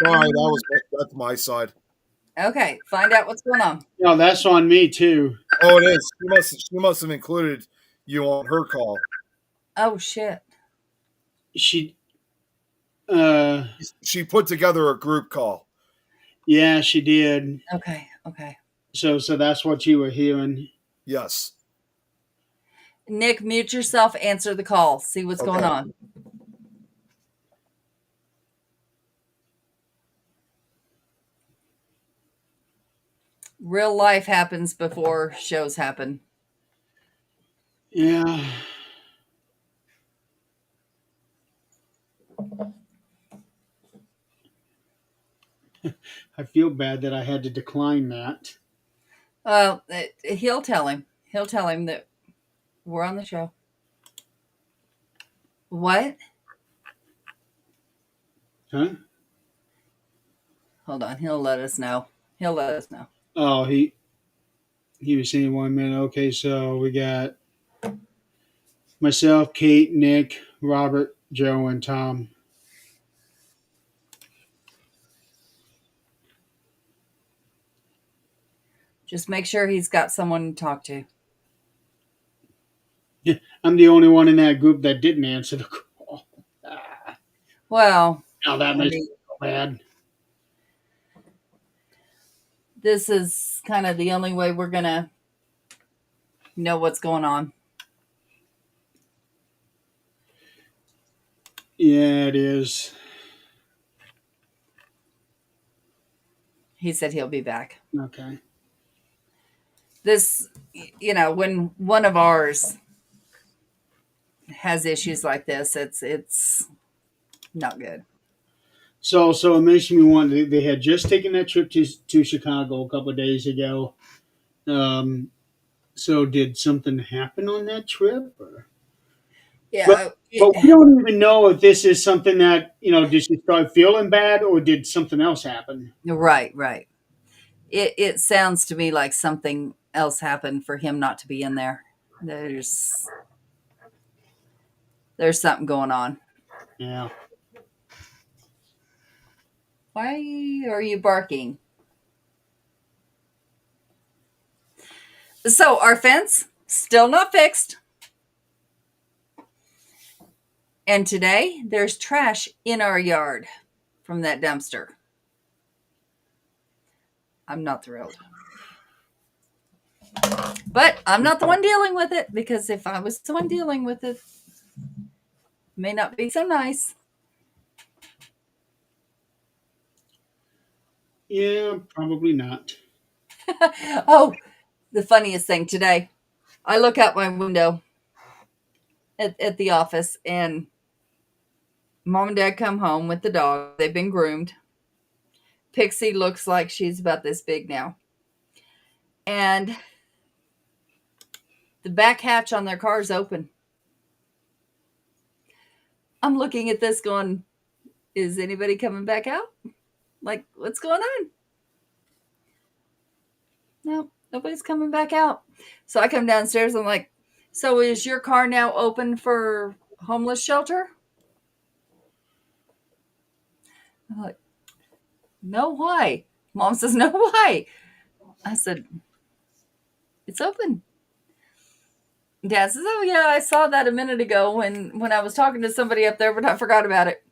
Sorry, that's my side. Okay, find out what's going on. No, that's on me too. Oh, it is. She must have included you on her call. Oh shit. She, She put together a group call. yeah, she did. Okay. So that's what you were hearing. Yes. Nick, mute yourself, answer the call, see what's going on. Real life happens before shows happen. Yeah. I feel bad that I had to decline that. Well, he'll tell him. He'll tell him that we're on the show. What? Huh? Hold on. He'll let us know. Oh, he was saying 1 minute. Okay, so we got myself, Kate, Nick, Robert, Joe, and Tom. Just make sure he's got someone to talk to. I'm the only one in that group that didn't answer the call. Well, Now that makes me so bad. this is kind of the only way we're going to know what's going on. Yeah, it is. He said he'll be back. Okay. This, when one of ours has issues like this, it's not good. So it makes me wonder. They had just taken that trip to Chicago a couple of days ago. Um, so did something happen on that trip? But Yeah. but we don't even know if this is something that did she start feeling bad or did something else happen? Right, right. It sounds to me like something else happened for him not to be in there. There's there's something going on. Yeah. Why are you barking? So our fence still not fixed. And today there's trash in our yard from that dumpster. I'm not thrilled. But I'm not the one dealing with it because if I was the one dealing with it, may not be so nice. Yeah, probably not. Oh, the funniest thing today, I look out my window at the office and mom and dad come home with the dog. They've been groomed. Pixie looks like she's about this big now. And the back hatch on their car is open. I'm looking at this going, is anybody coming back out? Like, what's going on? No, nobody's coming back out. So I come downstairs. I'm like, so is your car now open for homeless shelter? I'm like, no, why? Mom says, no, why? I said, it's open. Dad says, oh, yeah, I saw that a minute ago when I was talking to somebody up there, but I forgot about it.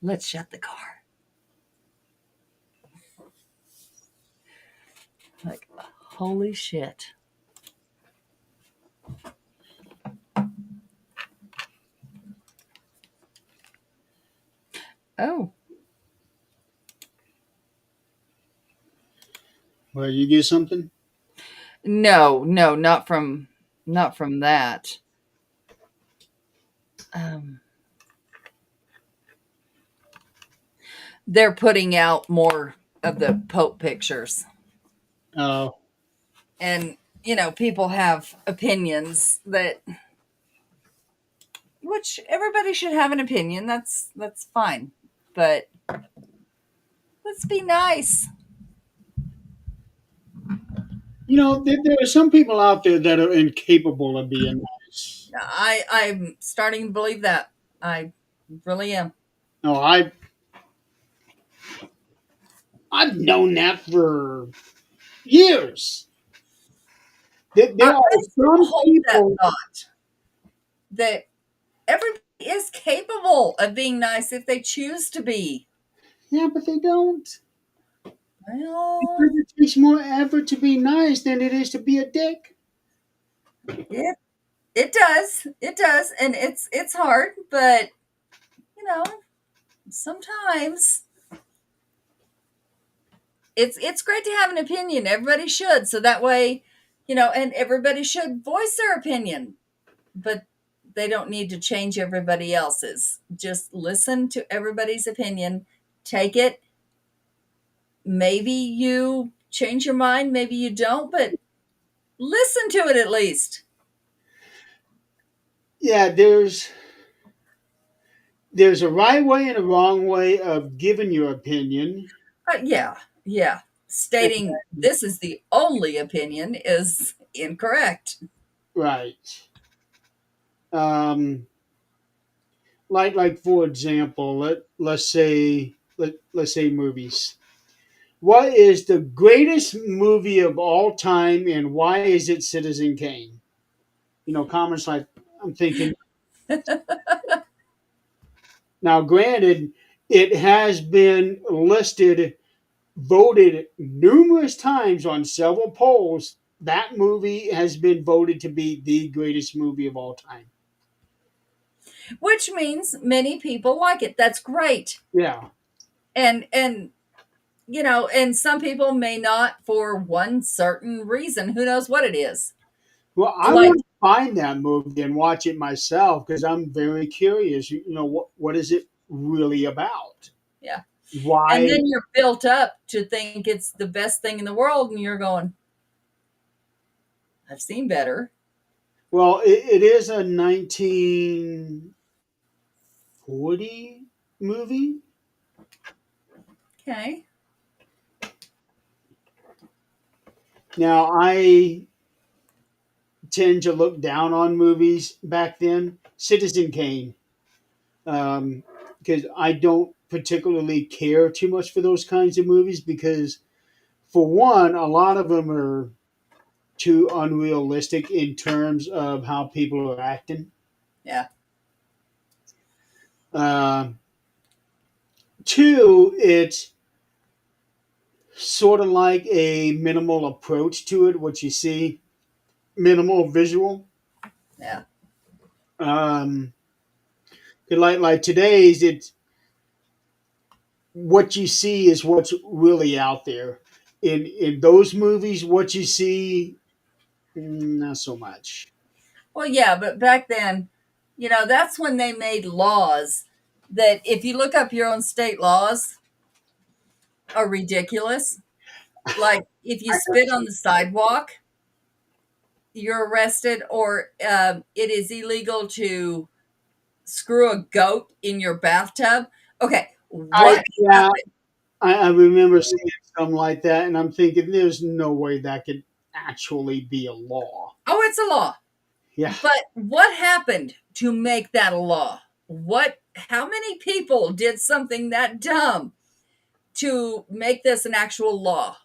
Let's shut the car. Like, holy shit. Oh, Well, you get something? no, not from that. Um, they're putting out more of the Pope pictures. Oh, And, people have opinions that which everybody should have an opinion. That's fine. But let's be nice. there are some people out there that are incapable of being nice. I'm starting to believe that. I really am. No, I've known that for years. There are I still some hold that people. thought that everybody is capable of being nice if they choose to be. Yeah, but they don't. Well, Because it takes more effort to be nice than it is to be a dick. it it does. It does. And it's hard, but you know, sometimes it's great to have an opinion. Everybody should. So that way, and everybody should voice their opinion. But they don't need to change everybody else's. Just listen to everybody's opinion, take it. Maybe you change your mind, maybe you don't, but listen to it at least. Yeah, there's a right way and a wrong way of giving your opinion. Yeah, yeah. Stating this is the only opinion is incorrect. Right. Um, like for example, let's say movies. What is the greatest movie of all time, and why is it Citizen Kane? Comments like I'm thinking. Now, granted, it has been listed, voted numerous times on several polls. That movie has been voted to be the greatest movie of all time. Which means many people like it. That's great. Yeah. And and some people may not for one certain reason. Who knows what it is? Well, I Like want find that movie and watch it myself because I'm very curious. What is it really about? Yeah. And Why? then you're built up to think it's the best thing in the world, and you're going, I've seen better. Well, it is a 1940 movie. Okay. Now, I tend to look down on movies back then. Citizen Kane, because I don't particularly care too much for those kinds of movies because, for one, a lot of them are too unrealistic in terms of how people are acting. Yeah. Uh, Two, it's sort of like a minimal approach to it, what you see, minimal visual. Yeah. Um, like today's, it's what you see is what's really out there. In those movies, what you see, not so much. Well, yeah, but back then, that's when they made laws that if you look up your own state laws are ridiculous. Like if you spit on the sidewalk, you're arrested, or it is illegal to screw a goat in your bathtub. Okay, I what Yeah, happened? I remember seeing something like that, and I'm thinking, there's no way that could actually be a law. Oh, it's a law. Yeah. But what happened to make that a law? How many people did something that dumb to make this an actual law?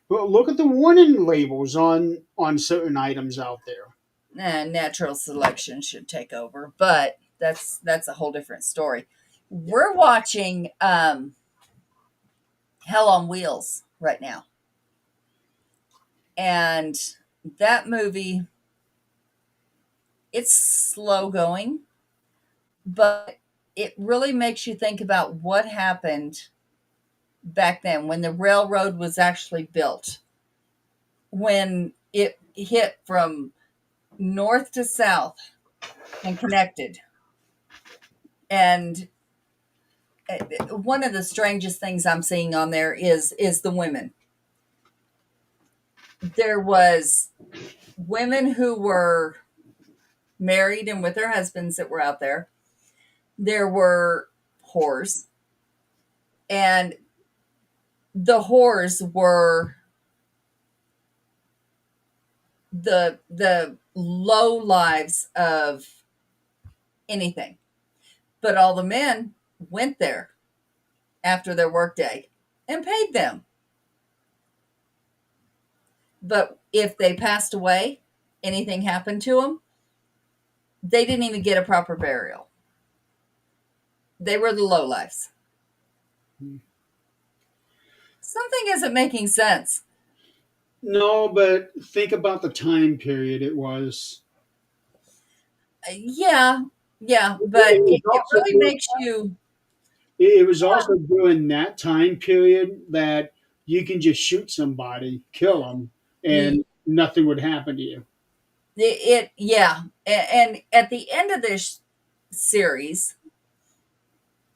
Well, look at the warning labels on certain items out there. Natural selection should take over, but that's a whole different story. We're watching Hell on Wheels right now, and that movie, it's slow going, but it really makes you think about what happened back then when the railroad was actually built, when it hit from north to south and connected. And one of the strangest things I'm seeing on there is the women. There was women who were married and with their husbands that were out there. There were whores, and the whores were the low lives of anything. But all the men went there after their workday and paid them. But if they passed away, anything happened to them, they didn't even get a proper burial. They were the lowlifes. Something isn't making sense. No, but think about the time period it was. Yeah, yeah, but It was it also really during, makes you. it was also during that time period that you can just shoot somebody, kill them, It, and nothing would happen to you. yeah. And at the end of this series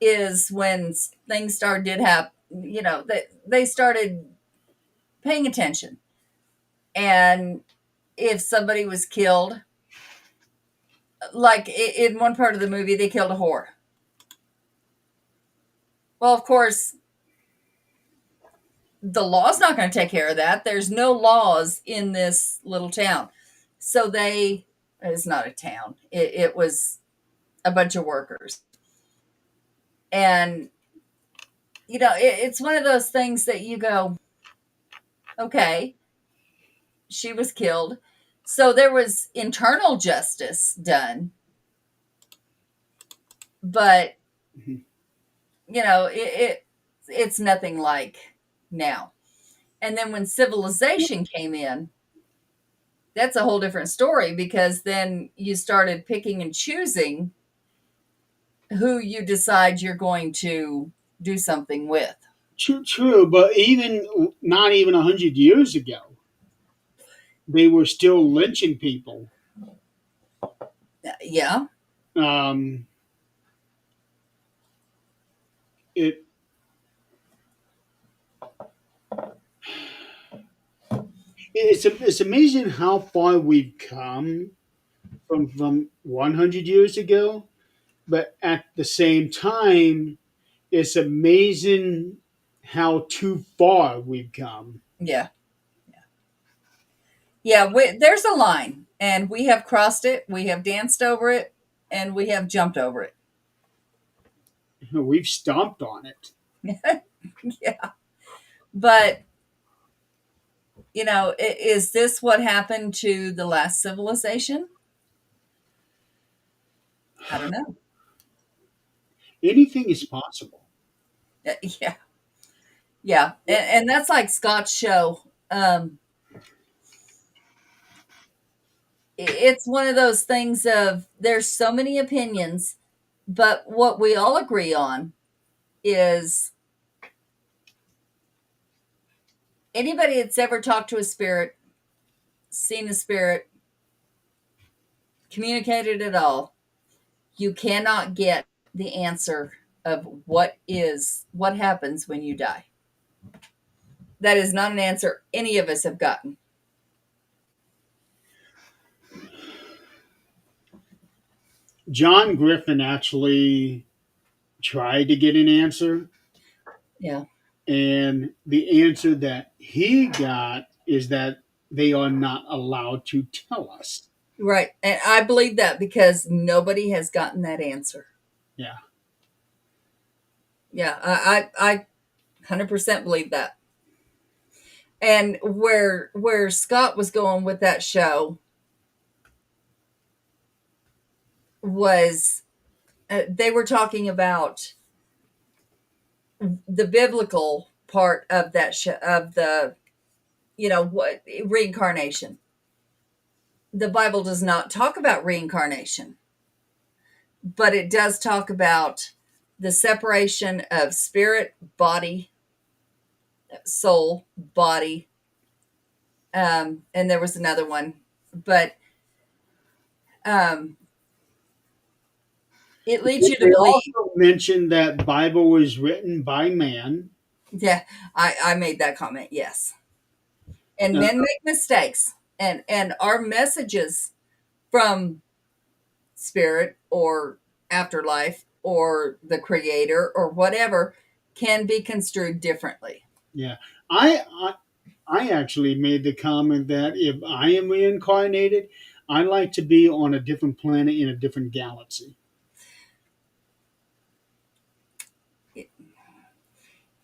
is when things started did happen. They started paying attention, and if somebody was killed, like in one part of the movie, they killed a whore. Well, of course, the law's not going to take care of that. There's no laws in this little town. So it's not a town, it was a bunch of workers. And, it's one of those things that you go, okay, she was killed. So there was internal justice done, but, Mhm. it's nothing like now. And then when civilization came in, that's a whole different story because then you started picking and choosing who you decide you're going to do something with. True, but even not even 100 years ago, they were still lynching people. Yeah. Um, it it's amazing how far we've come from 100 years ago, but at the same time, it's amazing how too far we've come. Yeah. Yeah. There's a line, and we have crossed it. We have danced over it, and we have jumped over it. We've stomped on it. Yeah. But, is this what happened to the last civilization? I don't know. Anything is possible. Yeah. Yeah. And that's like Scott's show. It's one of those things of there's so many opinions, but what we all agree on is anybody that's ever talked to a spirit, seen a spirit, communicated at all, you cannot get the answer of what happens when you die. That is not an answer any of us have gotten. John Griffin actually tried to get an answer, Yeah. and the answer that he got is that they are not allowed to tell us. Right. And I believe that because nobody has gotten that answer. Yeah. Yeah. I 100% believe that. And where Scott was going with that show was they were talking about the biblical part of that show, of the what reincarnation. The Bible does not talk about reincarnation, but it does talk about the separation of spirit, body, soul, body, and there was another one, but um, it leads you to They believe. also mentioned that Bible was written by man. Yeah, I made that comment. Yes, and Uh, men make mistakes, and our messages from spirit or afterlife or the creator or whatever can be construed differently. yeah, I actually made the comment that if I am reincarnated, I like to be on a different planet in a different galaxy.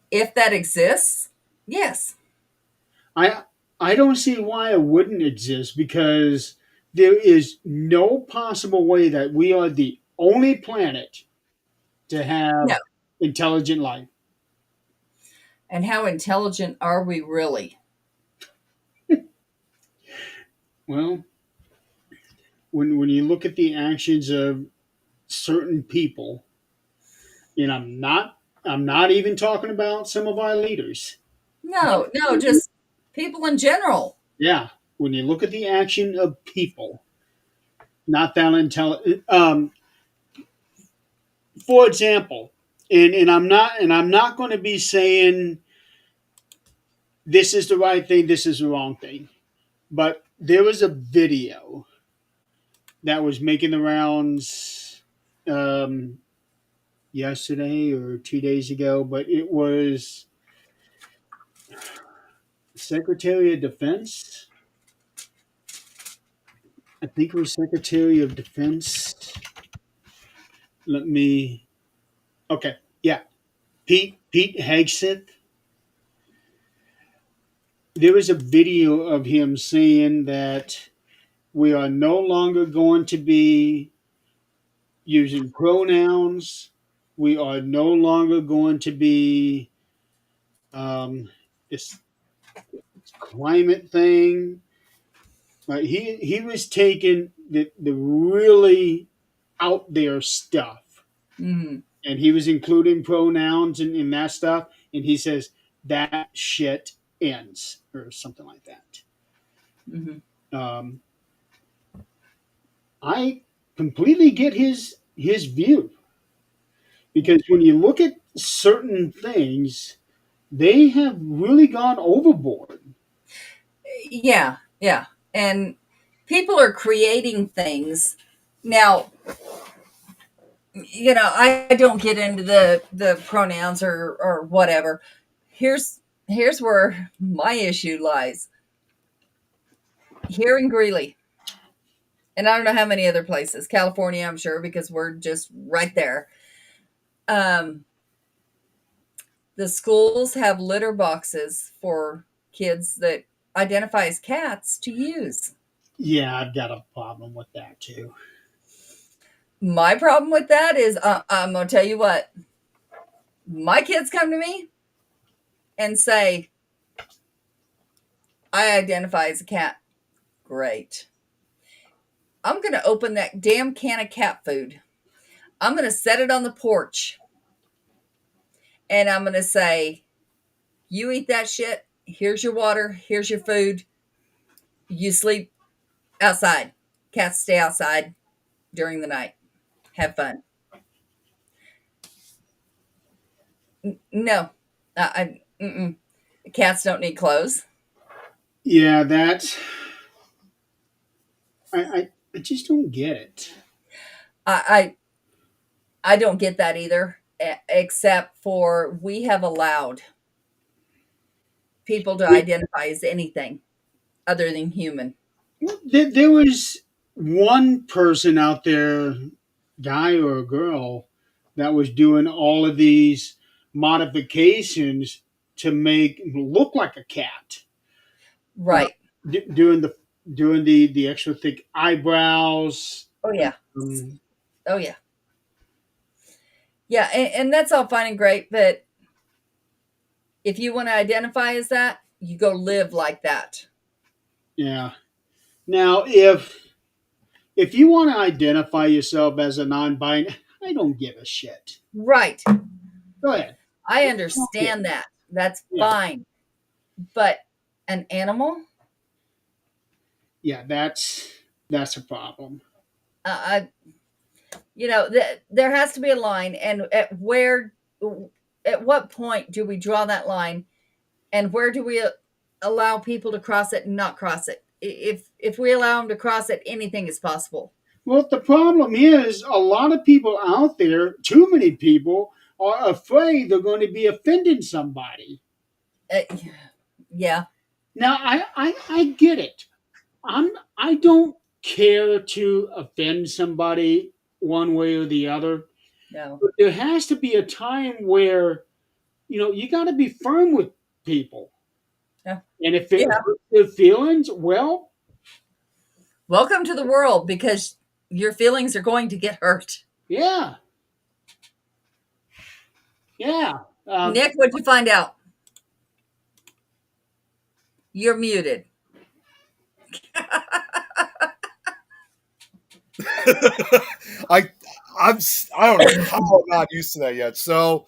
If that exists, yes. I I don't see why it wouldn't exist because there is no possible way that we are the only planet to No. have intelligent life. And how intelligent are we really? Well, when you look at the actions of certain people, and I'm not even talking about some of our leaders. No, no, just people in general. Yeah, when you look at the action of people, not that intelligent. For example, and I'm not going to be saying this is the right thing, this is the wrong thing, but there was a video that was making the rounds yesterday or 2 days ago, but it was Secretary of Defense. I think it was Secretary of Defense. Let me. Okay, yeah, Pete Hegseth. There was a video of him saying that we are no longer going to be using pronouns. We are no longer going to be this climate thing. He was taking the really out there stuff, Hmm. and he was including pronouns and that stuff. And he says that shit ends or something like that. Hmm. Um, I completely get his view, because when you look at certain things, they have really gone overboard. Yeah, yeah. And people are creating things. Now, I don't get into the pronouns or whatever. Here's where my issue lies. Here in Greeley, and I don't know how many other places, California, I'm sure, because we're just right there. Um, the schools have litter boxes for kids that identify as cats to use. Yeah, I've got a problem with that too. My problem with that is, I'm going to tell you what, my kids come to me and say, I identify as a cat. Great. I'm going to open that damn can of cat food. I'm going to set it on the porch. And I'm going to say, you eat that shit. Here's your water. Here's your food. You sleep outside. Cats stay outside during the night. Have fun. No. Cats don't need clothes. Yeah, that's I just don't get it. I I don't get that either, except for we have allowed people to identify as anything other than human. There was one person out there, guy or a girl, that was doing all of these modifications to make look like a cat. Right. Doing the extra thick eyebrows. Oh yeah. Um, Oh yeah. Yeah, and that's all fine and great, but if you want to identify as that, you go live like that. yeah. Now, if you want to identify yourself as a non-binary, I don't give a shit. Right. Go ahead. I understand that. That's Yeah. fine. But an animal, Yeah, that's a problem. I there has to be a line, and at what point do we draw that line, and where do we allow people to cross it and not cross it? If we allow them to cross it, anything is possible. Well, the problem is a lot of people out there, too many people, are afraid they're going to be offending somebody. Uh, yeah, Now, I get it. I don't care to offend somebody one way or the other, no, but there has to be a time where you got to be firm with people, yeah, and if it yeah. hurts their feelings, well, Welcome to the world, because your feelings are going to get hurt. yeah, yeah. Nick, what'd you find out? You're muted. I I don't know how I'm not used to that yet. So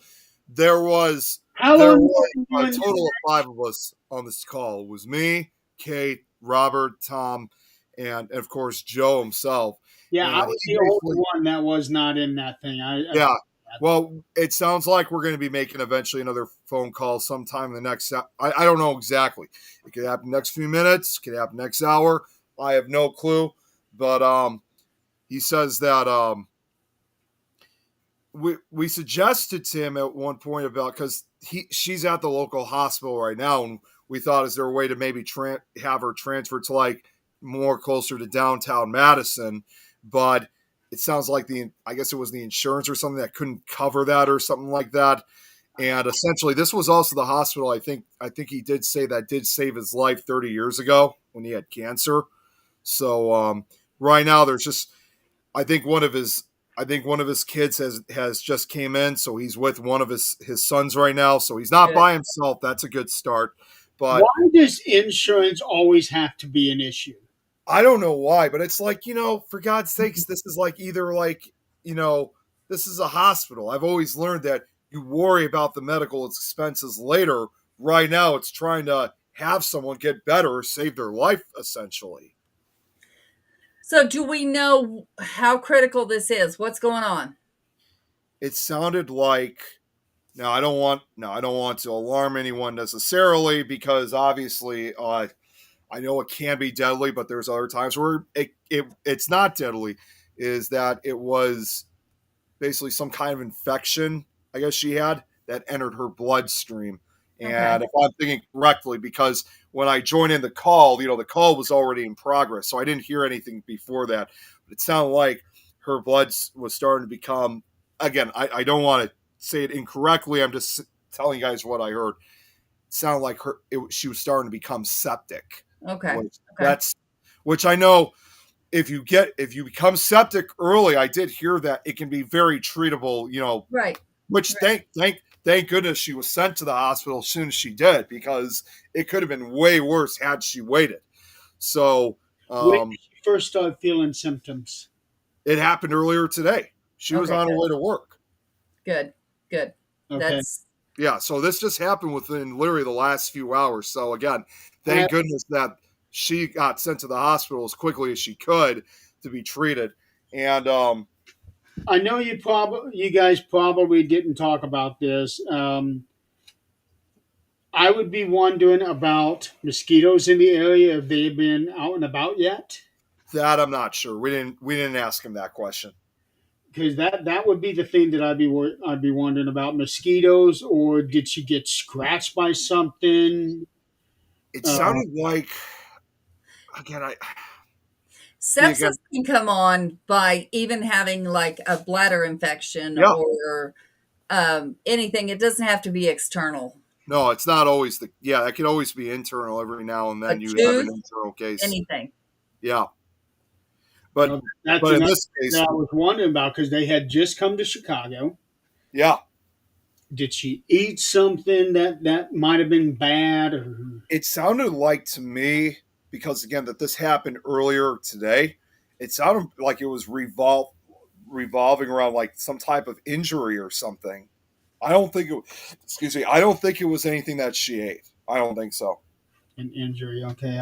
there was How there long was have you a been doing total of 5 of us on this call. It was me, Kate, Robert, Tom, and of course Joe himself. Yeah, I And was he the only basically, one that was not in that thing. yeah. Well, it sounds like we're going to be making eventually another phone call sometime in the next. I don't know exactly. It could happen next few minutes. It could happen next hour. I have no clue. But he says that we suggested to him at one point about, because she's at the local hospital right now, and we thought, is there a way to maybe have her transferred to like more closer to downtown Madison, but it sounds like I guess it was the insurance or something that couldn't cover that or something like that. And essentially, this was also the hospital. I think he did say that did save his life 30 years ago when he had cancer. So right now, there's just I think one of his kids has just came in, so he's with one of his sons right now. So he's not by himself. That's a good start. But why does insurance always have to be an issue? I don't know why, but it's like, for God's sakes, this is like either like, this is a hospital. I've always learned that you worry about the medical expenses later. Right now, it's trying to have someone get better or save their life, essentially. So, do we know how critical this is? What's going on? It sounded like I don't want to alarm anyone necessarily because obviously I know it can be deadly, but there's other times where it's not deadly. Is that it was basically some kind of infection, I guess she had, that entered her bloodstream. Okay. And if I'm thinking correctly, because when I joined in the call, the call was already in progress, so I didn't hear anything before that. But it sounded like her blood was starting to become. Again, I don't want to say it incorrectly. I'm just telling you guys what I heard. It sounded like she was starting to become septic. Okay. That's which I know if you become septic early, I did hear that it can be very treatable, Right. which Right. thank goodness she was sent to the hospital as soon as she did, because it could have been way worse had she waited. So When did you first start feeling symptoms? it happened earlier today. She was Okay, on her good. way to work. Good. Okay. That's Yeah, so this just happened within literally the last few hours. So again, thank goodness that she got sent to the hospital as quickly as she could to be treated. And I know you guys probably didn't talk about this. I would be wondering about mosquitoes in the area, if they've been out and about yet, that I'm not sure. We didn't ask him that question. because that would be the thing that I'd be wondering about, mosquitoes, or did she get scratched by something? It sounded like, again, sepsis can come on by even having like a bladder infection Yeah. or anything. It doesn't have to be external. No, it's not always it can always be internal. Every now and then A you have an tooth, internal case. anything. Yeah. But Well, that's but in another this case, thing I was wondering about, because they had just come to Chicago. yeah, Did she eat something that might have been bad? Or it sounded like to me, because again that this happened earlier today, it sounded like it was revolving around like some type of injury or something. I don't think I don't think it was anything that she ate. I don't think so. an injury? Okay,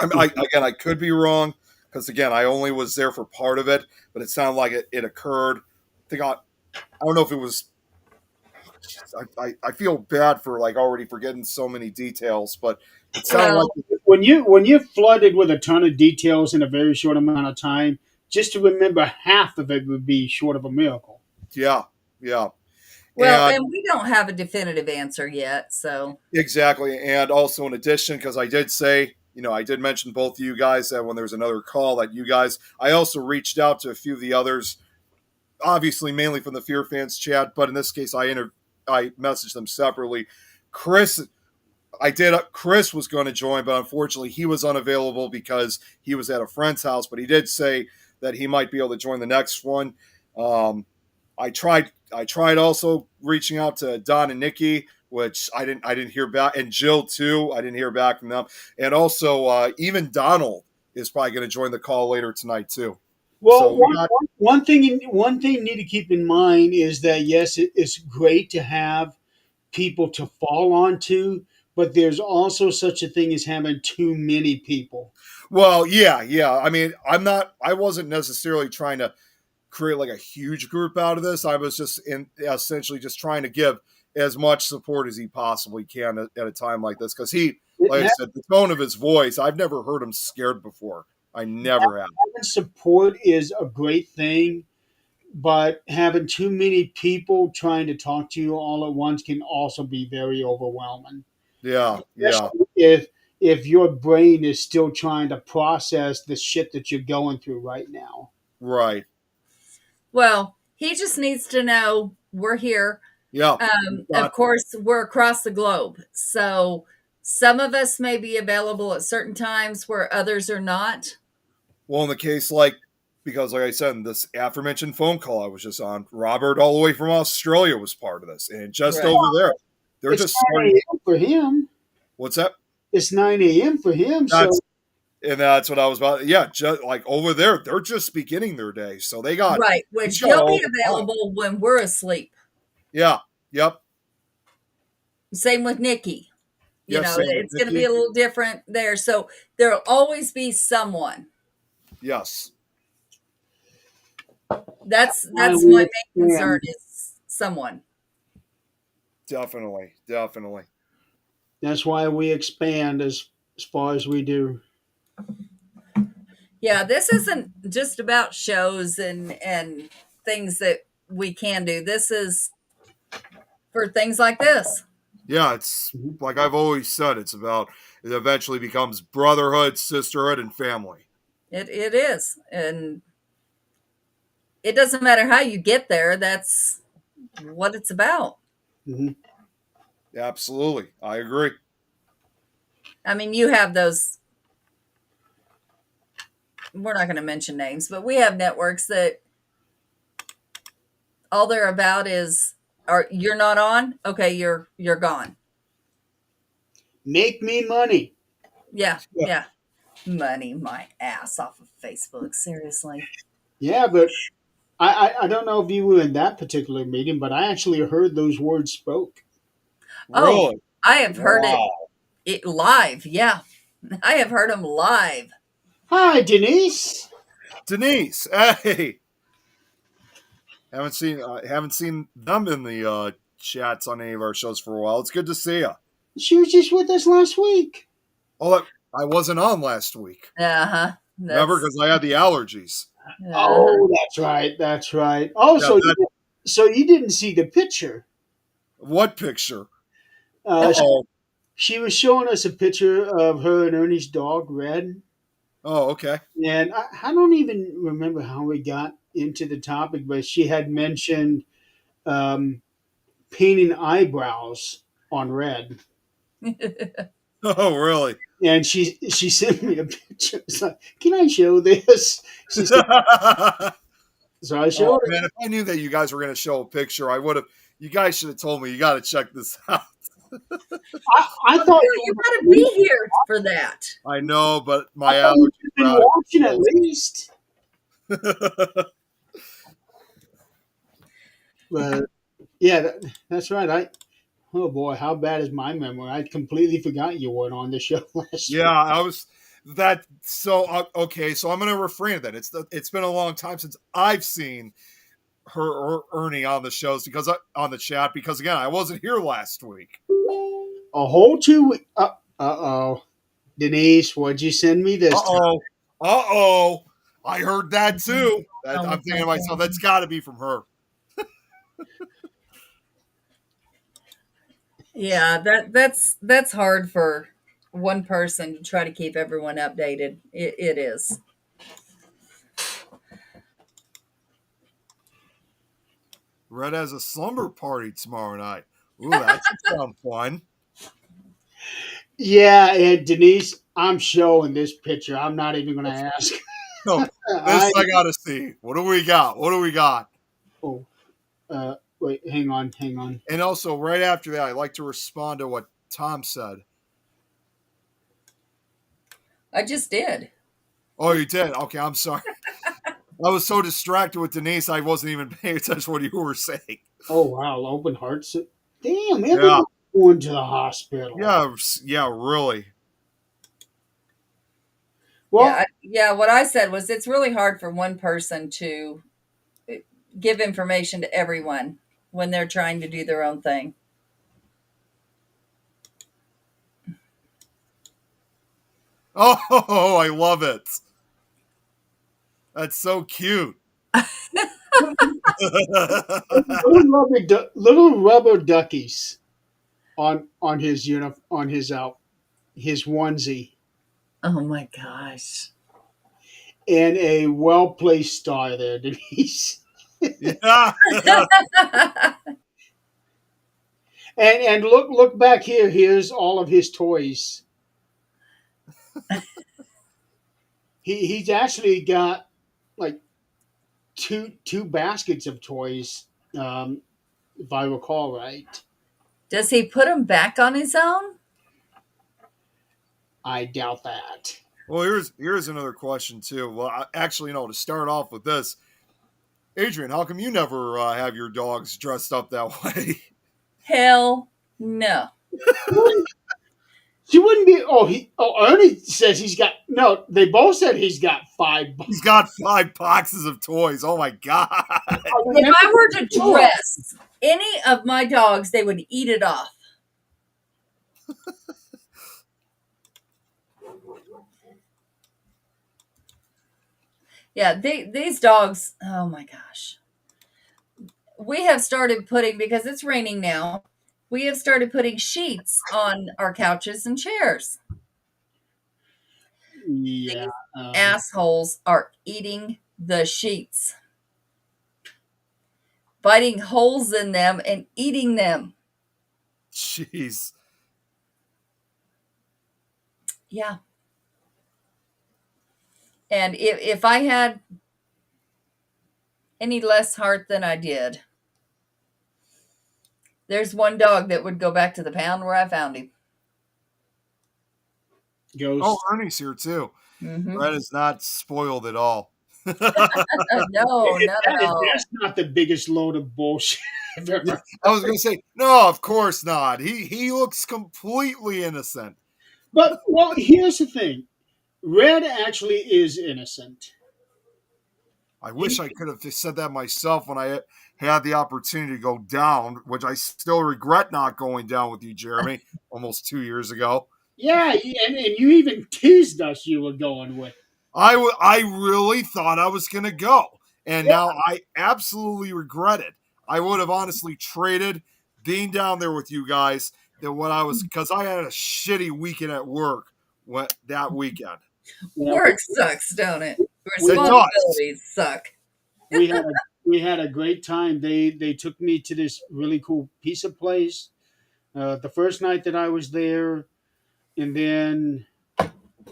Again, I could be wrong, because again, I only was there for part of it, but it sounded like it occurred. I don't know if it was. I feel bad for like already forgetting so many details, but it sounded Well, like when you're flooded with a ton of details in a very short amount of time, just to remember half of it would be short of a miracle. yeah. well, And and we don't have a definitive answer yet. So exactly. And also, in addition, because I did say, I did mention both of you guys that when there's another call that you guys, I also reached out to a few of the others, obviously mainly from the Fear Fans chat, but in this case, I messaged them separately. Chris was going to join, but unfortunately he was unavailable because he was at a friend's house, but he did say that he might be able to join the next one. I tried also reaching out to Don and Nikki, which I didn't hear back, and Jill too. I didn't hear back from them. And also even Donald is probably going to join the call later tonight too. Well, So one thing you need to keep in mind is that yes, it's great to have people to fall onto, but there's also such a thing as having too many people. well, yeah. I mean, I wasn't necessarily trying to create like a huge group out of this. I was just essentially just trying to give as much support as he possibly can at a time like this, because like I said, the tone of his voice, I've never heard him scared before. I never have. Having support is a great thing, but having too many people trying to talk to you all at once can also be very overwhelming. Yeah. Especially if your brain is still trying to process the shit that you're going through right now. Right. well, he just needs to know we're here. Yeah. Of course, we're across the globe. So some of us may be available at certain times where others are not. Well, in the case because like I said, in this aforementioned phone call I was just on, Robert all the way from Australia was part of this, and just Right. over there, they're It's just 9 a.m. for him. What's that? It's 9 a.m. for him. That's what I was about. Yeah, just like over there, they're just beginning their day, so they got Right. Which got he'll all be the time. available when we're asleep. Yeah. Yep. Same with Nikki. Yes, same with It's going to be Nikki. a little different there. So there'll always be someone. Yes. That's I my will main concern expand. is someone. Definitely, definitely. That's why we expand as far as we do. Yeah, this isn't just about shows and things that we can do. This is for things like this. Yeah, it's Mhm. like I've always said, it eventually becomes brotherhood, sisterhood, and family. It is. And it doesn't matter how you get there, that's what it's about. Mhm. Absolutely. I agree. I mean, you have those, we're not going to mention names, but we have networks that all they're about is, are you're not on? Okay, you're gone. Make me money. Yeah, Yeah. yeah. Money my ass off of Facebook. Seriously. Yeah, but I don't know if you were in that particular meeting, but I actually heard those words spoke. Oh, Really? I have heard Wow. it live. Yeah. I have heard them live. Hi, Denise. Denise, hey. Haven't seen them in the chats on any of our shows for a while. It's good to see you. She was just with us last week. Oh, I wasn't on last week. Uh-huh. Remember, because I had the allergies. Uh-huh. Oh, that's right. That's right. Oh, Yeah, so you didn't see the picture. what picture? Uh, she, Oh, she was showing us a picture of her and Ernie's dog, Red. oh, okay. And I don't even remember how we got into the topic, but she had mentioned um, painting eyebrows on Red. Oh, really? And she sent me a picture. It's like, can I show this? She said, Oh so I showed her. man, if I knew that you guys were going to show a picture, I would have. You guys should have told me. You got to check this out. I Oh, thought yeah, you got to be here for that. I know, but I my thought allergies you've been are out watching at least. of But yeah, that's right. Oh boy, how bad is my memory? I completely forgot you weren't on the show last Yeah, week. I was that. So okay, so I'm going to refrain that. It's been a long time since I've seen her or Ernie on the shows on the chat because again, I wasn't here last week. A whole 2 weeks. Oh, Denise, what'd you send me this time? Uh-oh. I heard that too. Oh, I'm thinking to myself, that's got to be from her. yeah, that's hard for one person to try to keep everyone updated. It is. Red has a slumber party tomorrow night. Ooh, that should sound fun. Yeah, and Denise, I'm showing this picture. I'm not even going to ask. No, this I I gotta see. What do we got? What do we got? oh, wait, hang on. And also, right after that, I'd like to respond to what Tom said. I just did. Oh, you did? Okay, I'm sorry. I was so distracted with Denise, I wasn't even paying attention to what you were saying. Oh wow, open hearts. Damn, Yeah, everyone's going to the hospital. yeah, really. Well, Yeah, what I said was it's really hard for one person to give information to everyone when they're trying to do their own thing. Oh, I love it. That's so cute. little rubber duckies on his on his onesie, Oh my gosh. and a well placed star there, Denise. Yeah. And look back here. Here's all of his toys. He's actually got like two baskets of toys, if I recall right. Does he put them back on his own? I doubt that. Well, here's another question too. Well, actually, no. To start off with this, Adrian, how come you never have your dogs dressed up that way? Hell no. She wouldn't be Ernie says he's got no. They both said he's got 5. He's got 5 boxes of toys. Oh my god! If I were to dress any of my dogs, they would eat it off. Yeah, these dogs, oh my gosh. We have started putting, because it's raining now, we have started putting sheets on our couches and chairs. Yeah, Assholes are eating the sheets, biting holes in them and eating them. Jeez. Yeah. And if I had any less heart than I did, there's one dog that would go back to the pound where I found him. Ghost. Oh, Ernie's here too. Mm-hmm. Brett is not spoiled at all. No, not at all. That's not the biggest load of bullshit I've ever. I was going to say, no, of course not. He looks completely innocent. But well, here's the thing: Red actually is innocent. I wish I could have said that myself when I had the opportunity to go down, which I still regret not going down with you, Jeremy, almost 2 years ago. Yeah, and you even teased us you were going with. I really thought I was going to go, and now I absolutely regret it. I would have honestly traded being down there with you guys than what I was, because I had a shitty weekend at work that weekend. Work sucks, don't it? It does. Responsibilities suck. We had a great time. They took me to this really cool pizza place the first night that I was there, and then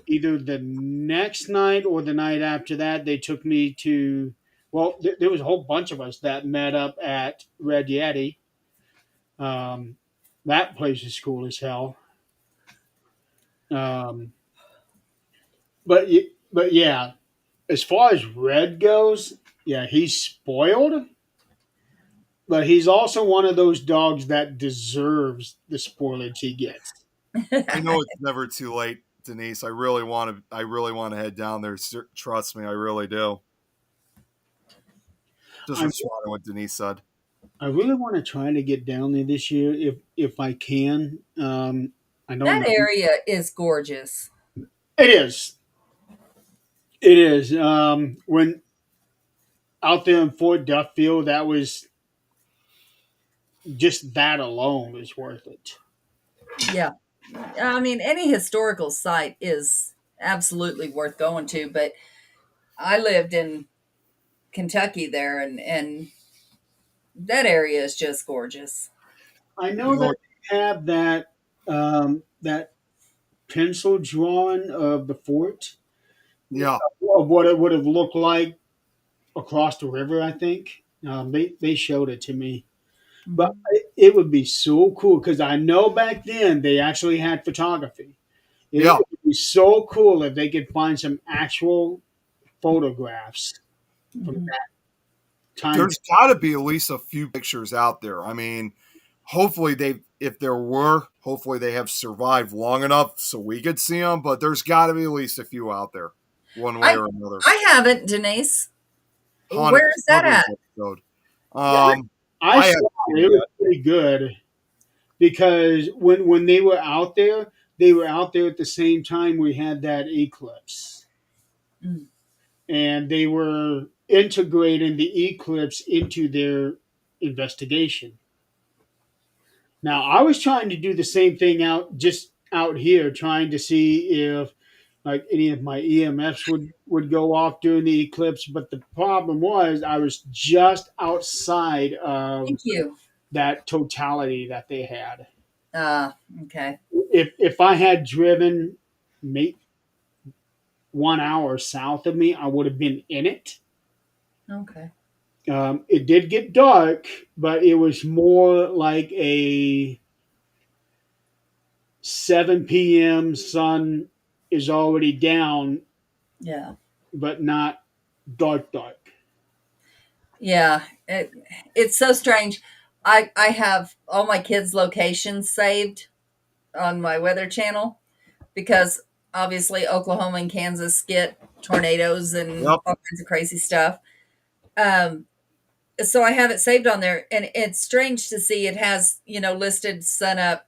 either the next night or the night after that, they took me to. Well, there was a whole bunch of us that met up at Red Yeti. That place is cool as hell. But yeah, as far as Red goes, yeah, he's spoiled, but he's also one of those dogs that deserves the spoilage he gets. I know it's never too late, Denise. I really want to head down there. Trust me, I really do. Just responding what Denise said. I really want to try to get down there this year if I can. I don't That know. area is gorgeous. It is. It is. When out there in Fort Duffield, that was just that alone is worth it. Yeah. I mean, any historical site is absolutely worth going to, but I lived in Kentucky there, and that area is just gorgeous. I know that they have that pencil drawing of the fort Yeah. of what it would have looked like across the river. I think they showed it to me, but it would be so cool because I know back then they actually had photography. It Yeah. would be so cool if they could find some actual photographs from Mhm. that time. There's got to be at least a few pictures out there. I mean, hopefully if there were, hopefully they have survived long enough so we could see them. But there's got to be at least a few out there, one way or another. I haven't, Denise. Haunted Where is that at? episode. I saw it was pretty good because when they were out there at the same time we had that eclipse. Mm. And they were integrating the eclipse into their investigation. Now, I was trying to do the same thing out here, trying to see if like any of my EMFs would go off during the eclipse, but the problem was I was just outside of Thank you. that totality that they had. Okay. If I had driven maybe 1 hour south of me, I would have been in it. Okay. It did get dark, but it was more like a 7 p.m. sun is already down, Yeah. but not dark. Yeah. It's so strange. I have all my kids' locations saved on my weather channel, because obviously Oklahoma and Kansas get tornadoes and Yep. all kinds of crazy stuff. Um, so I have it saved on there, and it's strange to see it has, listed sun up,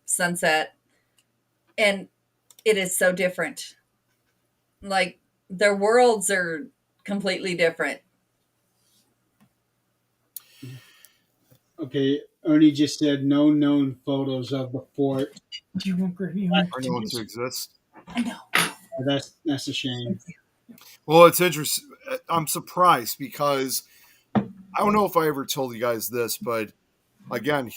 sunset, and it is so different. Like their worlds are completely different. Okay, Ernie just said no known photos of the fort. Do you want Gravy? Are known to exist. I know. That's a shame. Well, it's interesting. I'm surprised because I don't know if I ever told you guys this, but again,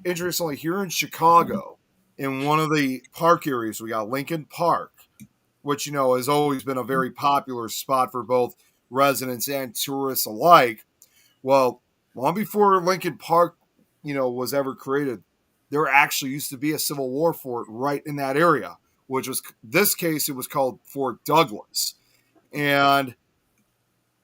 interestingly, here in Chicago, in one of the park areas, we got Lincoln Park, which, has always been a very popular spot for both residents and tourists alike. Well, long before Lincoln Park, was ever created, there actually used to be a Civil War fort right in that area, which was this case, it was called Fort Douglas. And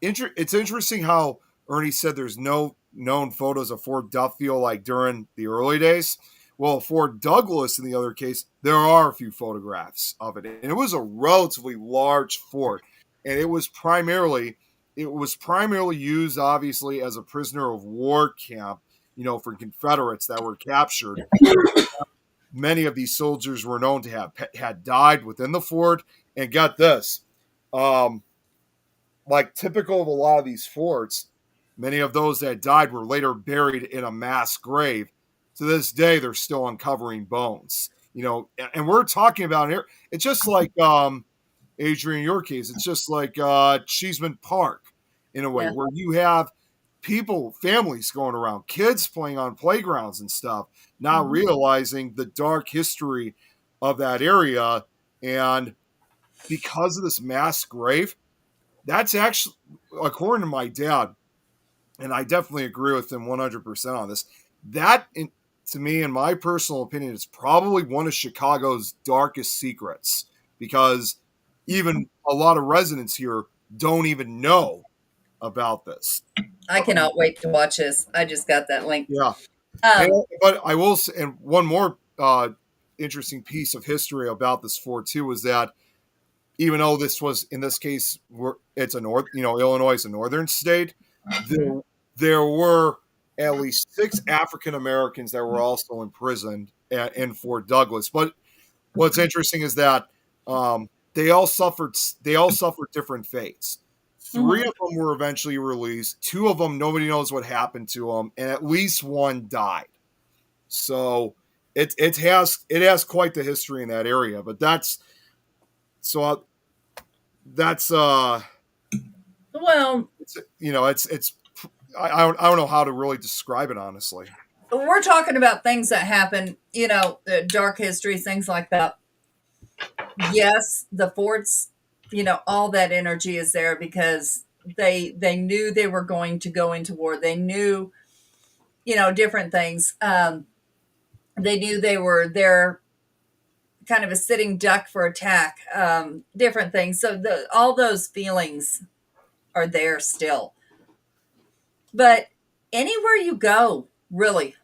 it's interesting how Ernie said there's no known photos of Fort Duffield like during the early days. Well, Fort Douglas, in the other case, there are a few photographs of it. And it was a relatively large fort. And it was primarily used, obviously, as a prisoner of war camp, for Confederates that were captured. Many of these soldiers were known to have had died within the fort. And get this, like typical of a lot of these forts, many of those that died were later buried in a mass grave. To this day, they're still uncovering bones. And we're talking about here. It's just like Adrian, in your case, it's just like Cheeseman Park in a way, Yeah. where you have families going around, kids playing on playgrounds and stuff, not realizing the dark history of that area. And because of this mass grave, that's actually, according to my dad, and I definitely agree with him 100% on this, that, to me, in my personal opinion, is probably one of Chicago's darkest secrets, because even a lot of residents here don't even know about this. I cannot wait to watch this. I just got that link. Yeah. Um, But I will say, and one more interesting piece of history about this fort too was that even though this was, in this case, it's Illinois is a northern state, there were at least 6 African Americans that were also imprisoned in Fort Douglas. But what's interesting is that they all suffered different fates. 3 of them were eventually released. 2 of them, nobody knows what happened to them, and at least 1 died. So it has quite the history in that area. But that's well, I don't know how to really describe it, honestly. we're talking about things that happen, dark history, things like that. Yes, the forts, all that energy is there because they knew they were going to go into war. They knew, different things. They knew they were there, kind of a sitting duck for attack, different things. So all those feelings are there still. But anywhere you go, really,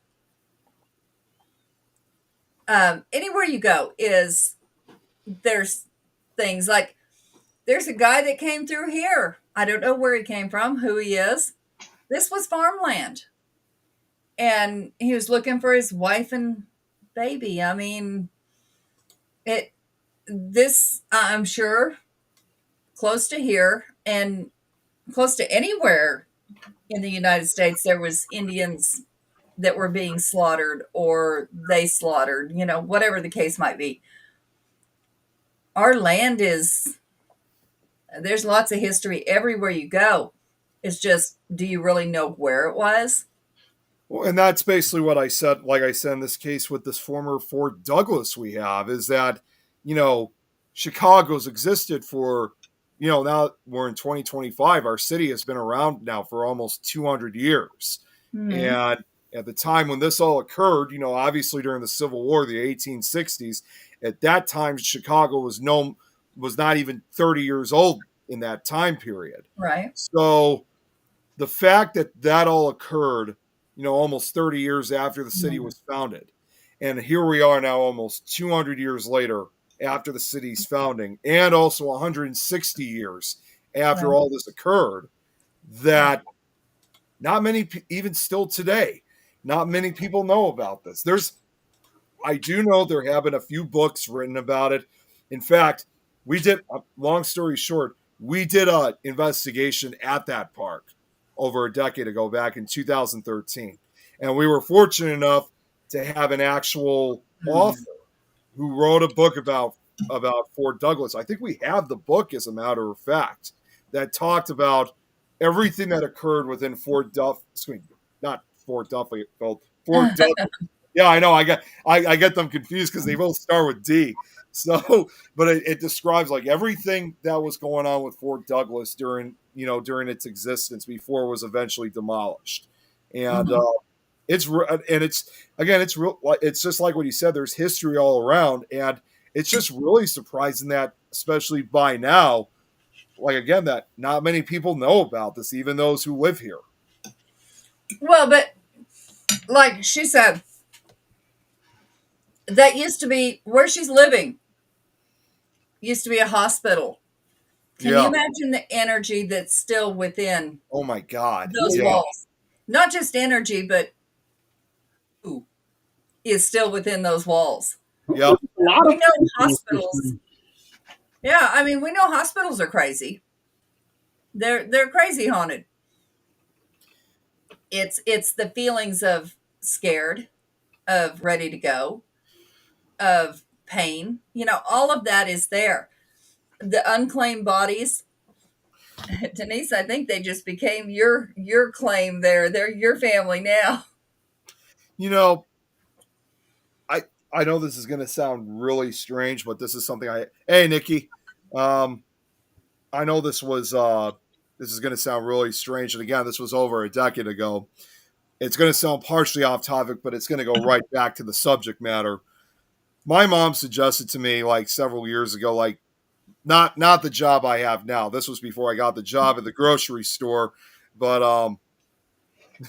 anywhere you go there's things like there's a guy that came through here. I don't know where he came from, who he is. This was farmland. And he was looking for his wife and baby. I mean, I'm sure, close to here and close to anywhere in the United States, there was Indians that were being slaughtered or they slaughtered, whatever the case might be. Our land there's lots of history everywhere you go. It's just, do you really know where it was? Well, and that's basically what I said. Like I said, in this case with this former Fort Douglas we have, is that, Chicago's existed for, now we're in 2025. Our city has been around now for almost 200 years. Mm-hmm. And at the time when this all occurred, obviously during the Civil War, the 1860s, at that time, Chicago was not even 30 years old in that time period. Right. So the fact that all occurred, almost 30 years after the city was founded, and here we are now almost 200 years later, after the city's founding, and also 160 years after Wow. all this occurred, that not many, even still today, not many people know about this. I do know there have been a few books written about it. In fact, we did, long story short, we did an investigation at that park over a decade ago, back in 2013. And we were fortunate enough to have an actual author who wrote a book about Fort Douglas. I think we have the book, as a matter of fact, that talked about everything that occurred within not Fort Duffy, Fort Douglas. Yeah, I know. I get them confused because they both start with D. So, but it describes like everything that was going on with Fort Douglas during its existence before it was eventually demolished, and Mhm. it's real. It's just like what you said. There's history all around, and it's just really surprising that, especially by now, like again, that not many people know about this, even those who live here. Well, but like she said, that used to be where she's living, used to be a hospital. Can you Yeah. imagine the energy that's still within Oh my God. those Yeah. walls? Not just energy, but who is still within those walls. Yep. A lot We of know hospitals. Yeah, I mean, we know hospitals are crazy. They're crazy haunted. It's the feelings of scared, of ready to go, of pain. All of that is there. The unclaimed bodies, Denise, I think they just became your claim there. They're your family now. You know, I know this is going to sound really strange, but this is something Hey, Nikki, um, I know this is going to sound really strange, and again, this was over a decade ago. It's going to sound partially off topic, but it's going to go right back to the subject matter. My mom suggested to me like several years ago, like not the job I have now. This was before I got the job at the grocery store, but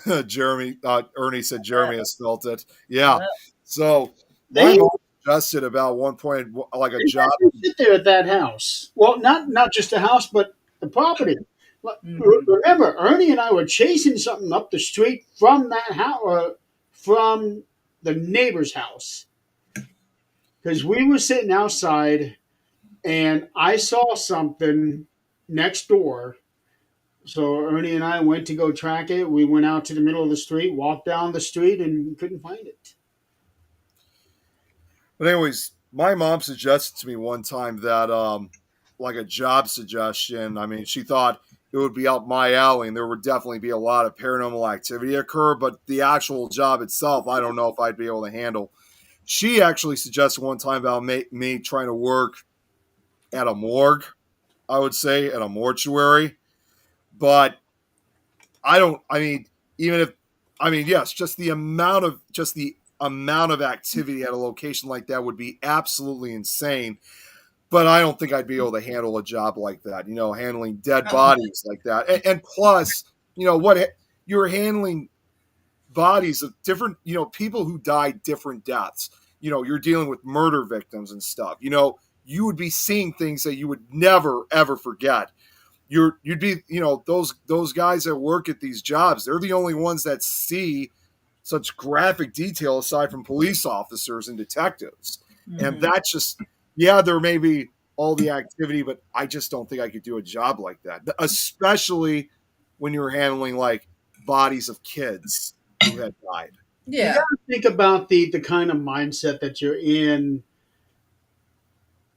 Ernie said Jeremy has felt it. Yeah. So they my mom suggested about one point like a they job. had to sit there at that house. Well, not just the house, but the property. Mhm. Remember, Ernie and I were chasing something up the street from that house, from the neighbor's house, because we were sitting outside and I saw something next door. So Ernie and I went to go track it. We went out to the middle of the street, walked down the street, and couldn't find it. But anyways, my mom suggested to me one time that like a job suggestion. I mean, she thought it would be up my alley and there would definitely be a lot of paranormal activity occur, but the actual job itself, I don't know if I'd be able to handle. She actually suggested one time about me trying to work at a morgue, I would say, at a mortuary. But I mean, even if, I mean, yes, just the amount of activity at a location like that would be absolutely insane. But I don't think I'd be able to handle a job like that, handling dead bodies like that. And plus, you're handling bodies of different, people who died different deaths. You're dealing with murder victims and stuff. You would be seeing things that you would never ever forget. You'd be, those guys that work at these jobs, they're the only ones that see such graphic detail aside from police officers and detectives. And Mhm. that's just, yeah, there may be all the activity, but I just don't think I could do a job like that, especially when you're handling like bodies of kids who had died. You Yeah. got to think about the kind of mindset that you're in,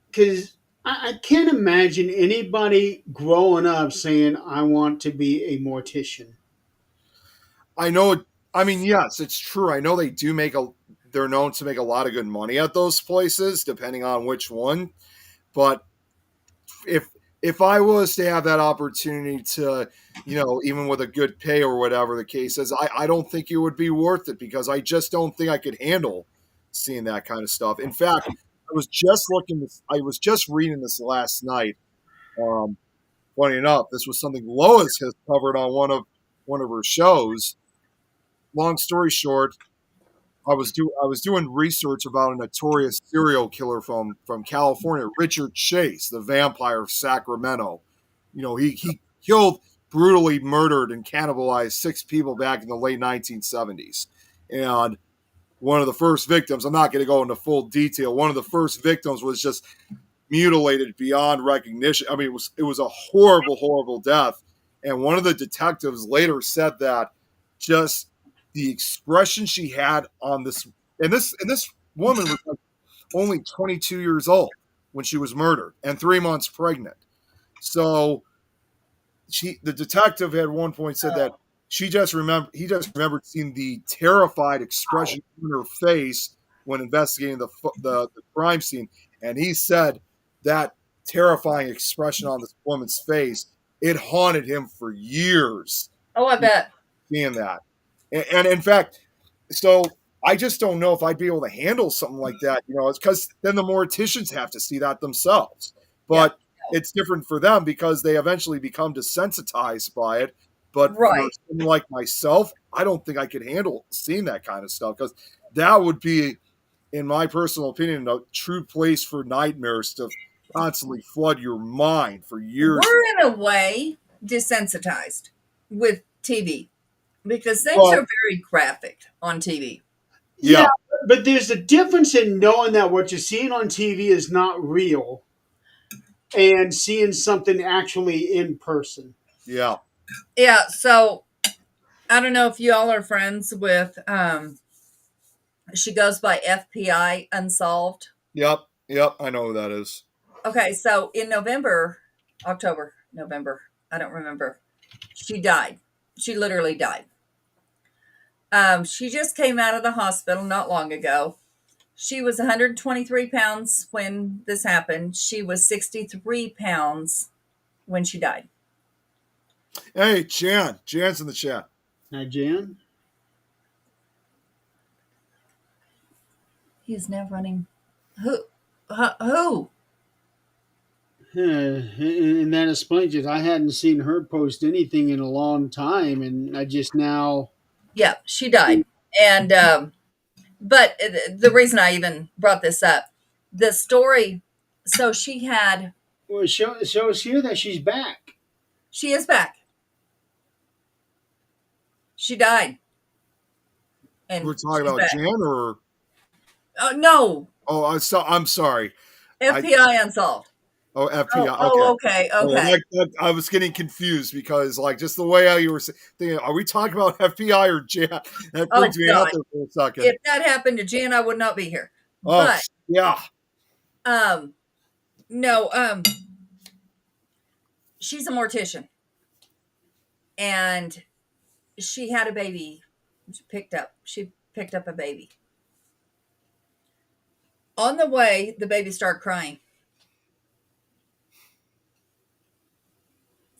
because I can't imagine anybody growing up saying, "I want to be a mortician." I know. I mean, yes, it's true. I know they're known to make a lot of good money at those places, depending on which one. But if if I was to have that opportunity to, even with a good pay or whatever the case is, I don't think it would be worth it because I just don't think I could handle seeing that kind of stuff. In fact, I was just reading this last night. Um, Funny enough, this was something Lois has covered on one of her shows. Long story short, I was doing research about a notorious serial killer from California, Richard Chase, the vampire of Sacramento. You know, he killed, brutally murdered, and cannibalized 6 people back in the late 1970s. And one of the first victims, I'm not going to go into full detail, one of the first victims was just mutilated beyond recognition. I mean, it was a horrible, horrible death. And one of the detectives later said that just the expression she had on this, and this woman was like only 22 years old when she was murdered and 3 months pregnant. So the detective at one point said that he just remembered seeing the terrified expression on her face when investigating the crime scene, and he said that terrifying expression on this woman's face, it haunted him for years. Oh, I bet. Seeing that, and in fact, so I just don't know if I'd be able to handle something like that. You know, it's because then the morticians have to see that themselves, but it's different for them because they eventually become desensitized by it. But for someone like myself, I don't think I could handle seeing that kind of stuff because that would be, in my personal opinion, a true place for nightmares to constantly flood your mind for years. We're in a way desensitized with TV because things are very graphic on TV. Yeah, but there's a difference in knowing that what you're seeing on TV is not real and seeing something actually in person. Yeah. Yeah, so I don't know if you all are friends with she goes by FBI Unsolved. Yep, I know who that is. Okay, so in November, I don't remember. She died. She literally died. She just came out of the hospital not long ago. She was 123 pounds when this happened. She was 63 pounds when she died. Hey, Jan's in the chat. Hi, Jan. He is now running. Who? Who? And that explains it. I hadn't seen her post anything in a long time, and I just now. Yeah, she died. And, but the reason I even brought this up, the story, so she had. Well, show us here that she's back. She is back. She died. And we're talking about back. Jan or? No. Oh, I'm sorry. FBI Unsolved. Oh, FBI. Okay. I was getting confused because, like, just the way you were thinking, are we talking about FBI or Jan? That freaked me out there for a second. If that happened to Jan, I would not be here. Oh, but, yeah. No. She's a mortician, and she had a baby. She picked up a baby. On the way, the baby started crying.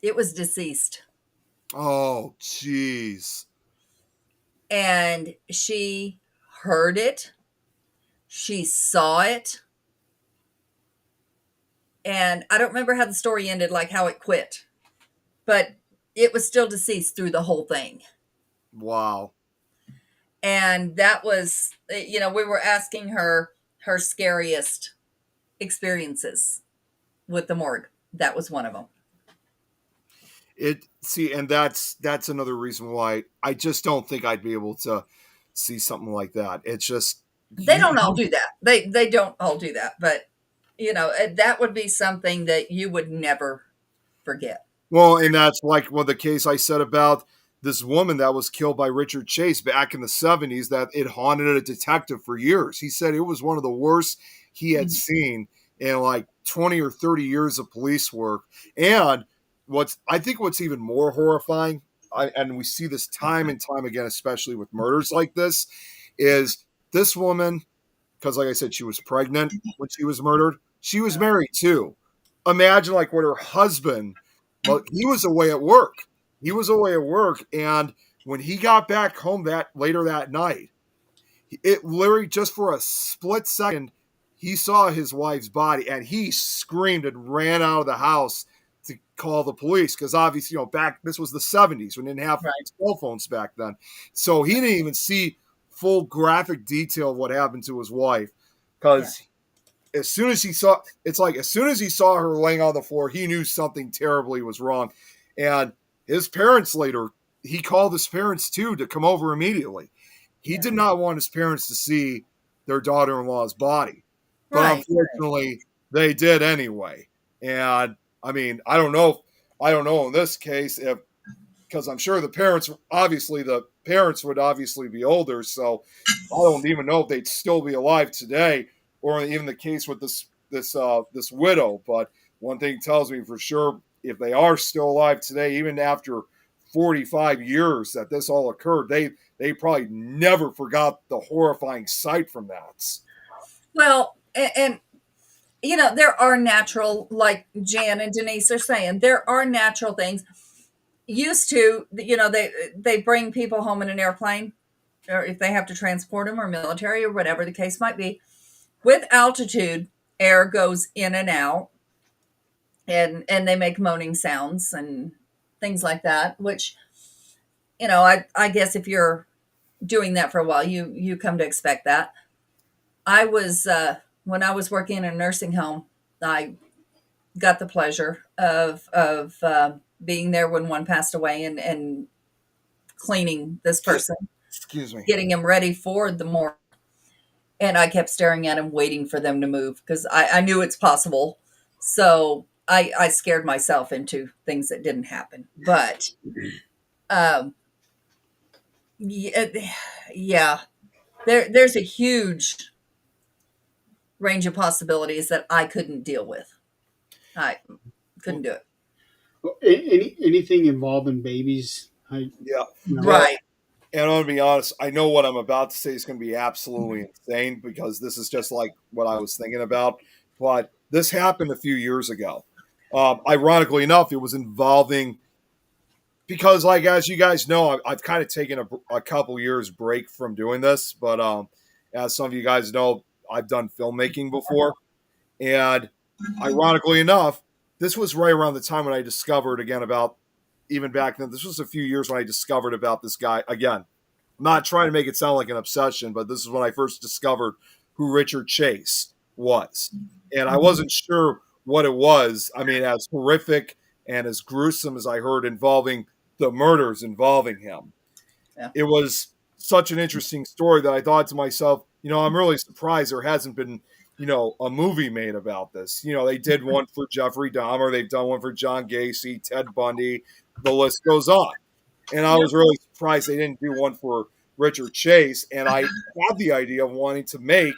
It was deceased. Oh, jeez. And she heard it. She saw it. And I don't remember how the story ended, like how it quit. But it was still deceased through the whole thing. Wow. And that was, we were asking her scariest experiences with the morgue. That was one of them. And that's another reason why I just don't think I'd be able to see something like that. It's just they don't all do that. They don't all do that, but that would be something that you would never forget. Well, and that's like the case I said about this woman that was killed by Richard Chase back in the 70s, that it haunted a detective for years. He said it was one of the worst he had seen in like 20 or 30 years of police work. And what's even more horrifying, and we see this time and time again, especially with murders like this, is this woman, because like I said, she was pregnant when she was murdered. She was married too. Imagine like what her husband, he was away at work. And when he got back home later that night, it literally just for a split second, he saw his wife's body and he screamed and ran out of the house to call the police, because obviously, this was the 70s when they didn't have cell phones back then. So he didn't even see full graphic detail of what happened to his wife, because as soon as he saw, it's like as soon as he saw her laying on the floor, he knew something terribly was wrong. And his parents later, he called his parents too to come over immediately. He did not want his parents to see their daughter-in-law's body, but unfortunately they did anyway. And I mean, I don't know in this case if, because I'm sure the parents would obviously be older, so I don't even know if they'd still be alive today, or even the case with this widow. But one thing tells me for sure, if they are still alive today, even after 45 years that this all occurred, they probably never forgot the horrifying sight from that. Well, and you know, there are natural, like Jan and Denise are saying, there are natural things. Used to, you know, they bring people home in an airplane, or if they have to transport them, or military, or whatever the case might be. With altitude, air goes in and out, and they make moaning sounds and things like that, which, you know, I guess if you're doing that for a while, you come to expect that. I was when I was working in a nursing home, I got the pleasure of being there when one passed away, and cleaning this person, Excuse me. getting him ready for the morgue. And I kept staring at him, waiting for them to move, because I knew it's possible. So I scared myself into things that didn't happen. But yeah, there's a huge range of possibilities that I couldn't deal with. I couldn't do it. Well, anything involving babies, Yeah. Right. And I'm going to be honest, I know what I'm about to say is going to be absolutely insane, because this is just like what I was thinking about. But this happened a few years ago. Ironically enough, it was involving, because like, as you guys know, I've kind of taken a couple years break from doing this. But as some of you guys know, I've done filmmaking before. And ironically enough, this was right around the time when I discovered again about, even back then, this was a few years when I discovered about this guy. Again, I'm not trying to make it sound like an obsession, but this is when I first discovered who Richard Chase was. And I wasn't sure what it was. I mean, as horrific and as gruesome as I heard involving the murders involving him. Yeah. It was such an interesting story that I thought to myself, you know, I'm really surprised there hasn't been, you know, a movie made about this. You know, they did one for Jeffrey Dahmer. They've done one for John Gacy, Ted Bundy. The list goes on. And I was really surprised they didn't do one for Richard Chase. And I had the idea of wanting to make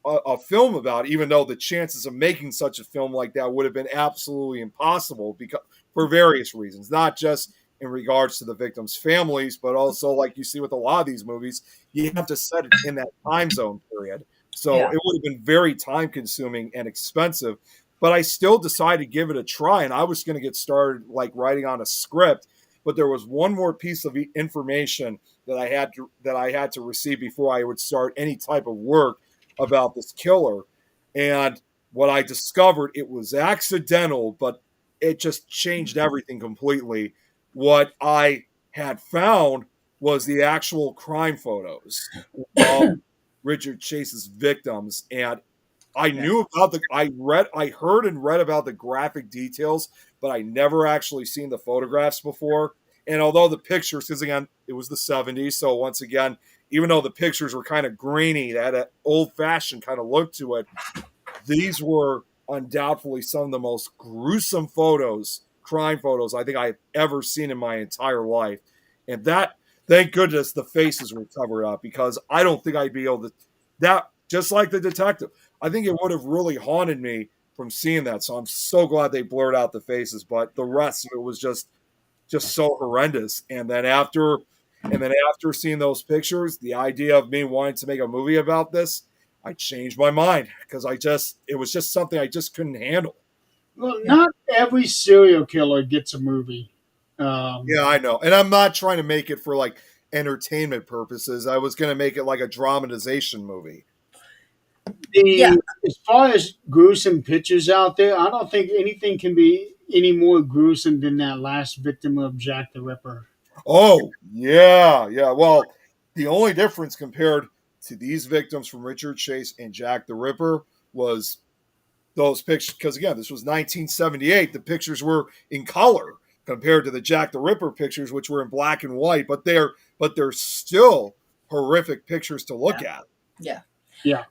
a film about it, even though the chances of making such a film like that would have been absolutely impossible, because for various reasons, not just in regards to the victims' families, but also, like you see with a lot of these movies, you have to set it in that time zone period. So it would have been very time consuming and expensive, but I still decided to give it a try. And I was going to get started like writing on a script, but there was one more piece of information that I had to receive before I would start any type of work about this killer. And what I discovered, it was accidental, but it just changed everything completely. What I had found was the actual crime photos of Richard Chase's victims. And I knew about I heard and read about the graphic details, but I never actually seen the photographs before. And although the pictures, because again, it was the 70s, so once again, even though the pictures were kind of grainy, they had an old-fashioned kind of look to it, these were undoubtedly some of the most gruesome photos, crime photos, I think I've ever seen in my entire life. And that, thank goodness, the faces were covered up, because I don't think I'd be able to, that, just like the detective, I think it would have really haunted me from seeing that. So I'm so glad they blurred out the faces, but the rest of it was just so horrendous. And then after seeing those pictures, the idea of me wanting to make a movie about this, I changed my mind, because it was just something I just couldn't handle. Well, not every serial killer gets a movie. Yeah, I know. And I'm not trying to make it for like entertainment purposes. I was going to make it like a dramatization movie. As far as gruesome pictures out there, I don't think anything can be any more gruesome than that last victim of Jack the Ripper. Oh, yeah. Well, The only difference compared to these victims from Richard Chase and Jack the Ripper was those pictures. Because again, this was 1978. The pictures were in color compared to the Jack the Ripper pictures, which were in black and white. But they're still horrific pictures to look at. Yeah. Yeah.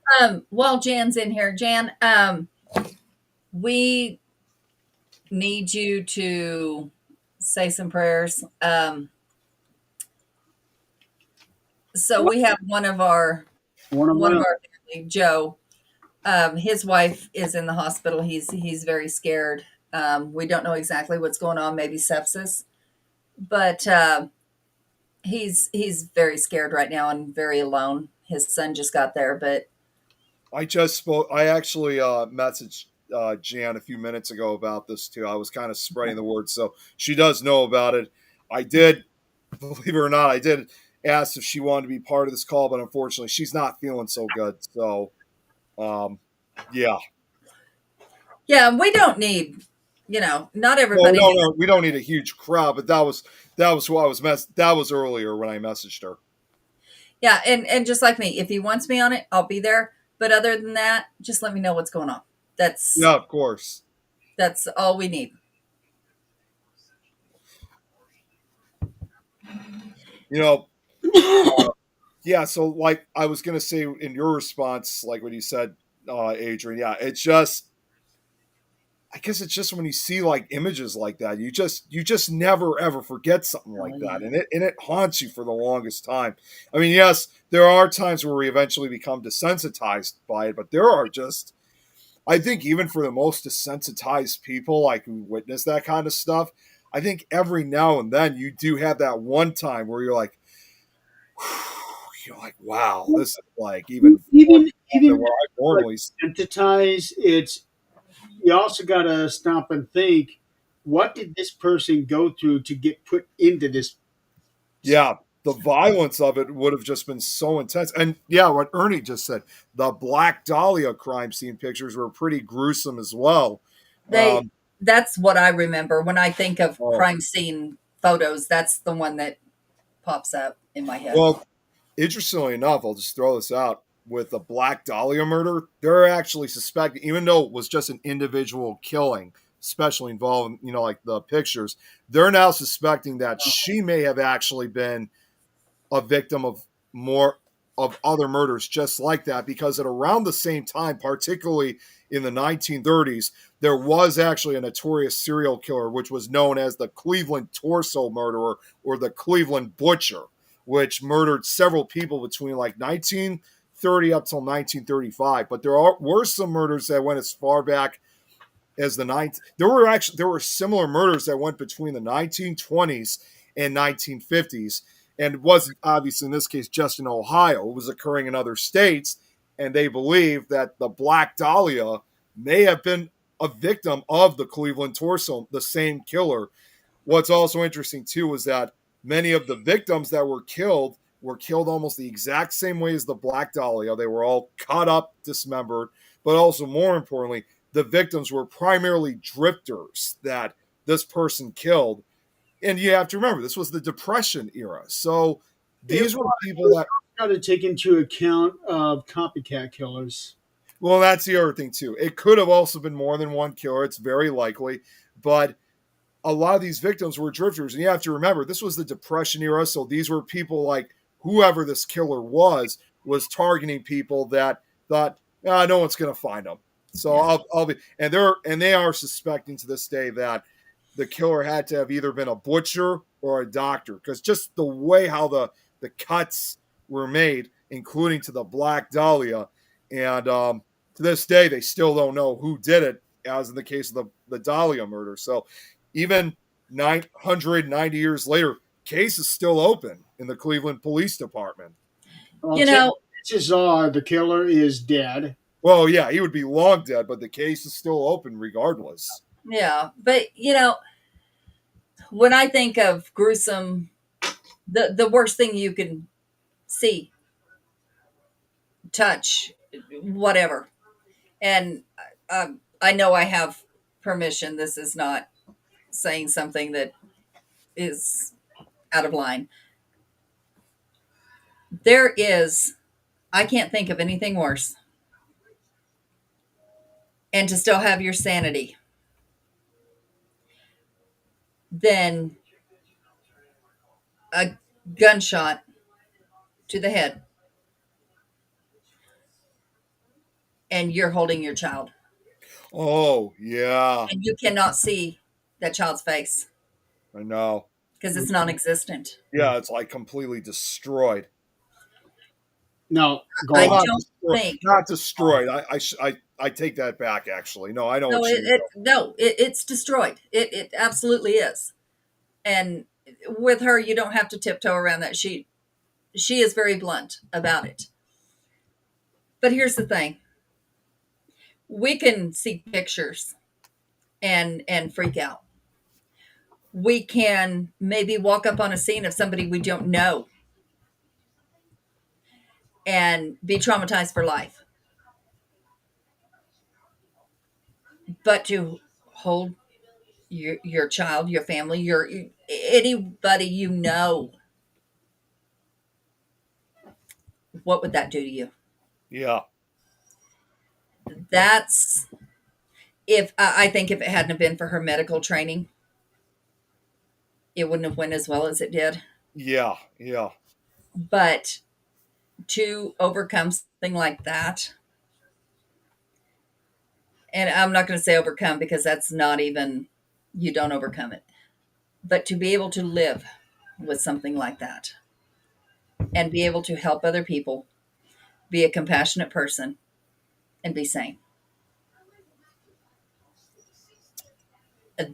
While Jan's in here, Jan, we need you to say some prayers. So we have one of our family, Joe. His wife is in the hospital. He's very scared. We don't know exactly what's going on. Maybe sepsis, but he's very scared right now and very alone. His son just got there, but I actually messaged Jan a few minutes ago about this too. I was kind of spreading the word, so she does know about it. I did, believe it or not, I did ask if she wanted to be part of this call, but unfortunately, she's not feeling so good. So, yeah. Yeah, we don't need, not No, everybody. no, we don't need a huge crowd, but that was what I was that was earlier when I messaged her. Yeah, and just like me, if he wants me on it, I'll be there. But other than that, just let me know what's going on. Yeah, of course. That's all we need. Yeah, so like I was gonna say in your response, like when you said, Adrian, yeah, it's just I guess it's just when you see like images like that, you just never ever forget something like that, and it haunts you for the longest time. I mean, yes, there are times where we eventually become desensitized by it, but there are just, I think, even for the most desensitized people, like who witness that kind of stuff, I think every now and then you do have that one time where you're like, wow, this is like even Even where I normally. sensitize, it's you also got to stop and think, what did this person go through to get put into this? Yeah, the violence of it would have just been so intense. And yeah, what Ernie just said, the Black Dahlia crime scene pictures were pretty gruesome as well. That's what I remember when I think of Oh. crime scene photos. That's the one that pops up in my head. Well, interestingly enough, I'll just throw this out. With the Black Dahlia murder, they're actually suspecting, even though it was just an individual killing, especially involving, like the pictures, they're now suspecting that she may have actually been a victim of more of other murders just like that, because at around the same time, particularly in the 1930s, there was actually a notorious serial killer, which was known as the Cleveland Torso Murderer or the Cleveland Butcher, which murdered several people between like 1930 up till 1935. But were some murders that went as far back as the ninth. There were similar murders that went between the 1920s and 1950s, and it wasn't obviously in this case just in Ohio. It was occurring in other states, and they believe that the Black Dahlia may have been a victim of the Cleveland Torso, the same killer. What's also interesting too was that many of the victims that were killed almost the exact same way as the Black Dahlia. They were all cut up, dismembered, but also more importantly, the victims were primarily drifters that this person killed. And you have to remember, this was the Depression era. So these were people that got to take into account of copycat killers. Well, that's the other thing too. It could have also been more than one killer. It's very likely, but a lot of these victims were drifters. And you have to remember, this was the Depression era. So these were people like whoever this killer was targeting people that thought, no one's going to find them. So yeah. I'll be, and they are suspecting to this day that the killer had to have either been a butcher or a doctor, because just the way how the cuts were made, including to the Black Dahlia, and to this day they still don't know who did it, as in the case of the Dahlia murder. So even 990 years later, case is still open in the Cleveland Police Department. Chances are the killer is dead. Well, yeah, he would be long dead, but the case is still open regardless. Yeah, but when I think of gruesome, the worst thing you can see, touch, whatever, and I know I have permission. This is not saying something that is out of line. There is, I can't think of anything worse. And to still have your sanity than a gunshot to the head and you're holding your child Oh, yeah. and you cannot see that child's face I know. because it's non-existent. Yeah, it's like completely destroyed. No, I go on. don't think. Not destroyed. I take that back. Actually, no, I know No, what you mean. it's destroyed. It absolutely is. And with her, you don't have to tiptoe around that. She is very blunt about it. But here's the thing: we can see pictures and freak out. We can maybe walk up on a scene of somebody we don't know and be traumatized for life. But to hold your child, your family, your anybody you know, what would that do to you? Yeah, That's if I think if it hadn't have been for her medical training, it wouldn't have went as well as it did. yeah, yeah, But to overcome something like that, and I'm not going to say overcome because that's not even, you don't overcome it, but to be able to live with something like that and be able to help other people, be a compassionate person, and be sane.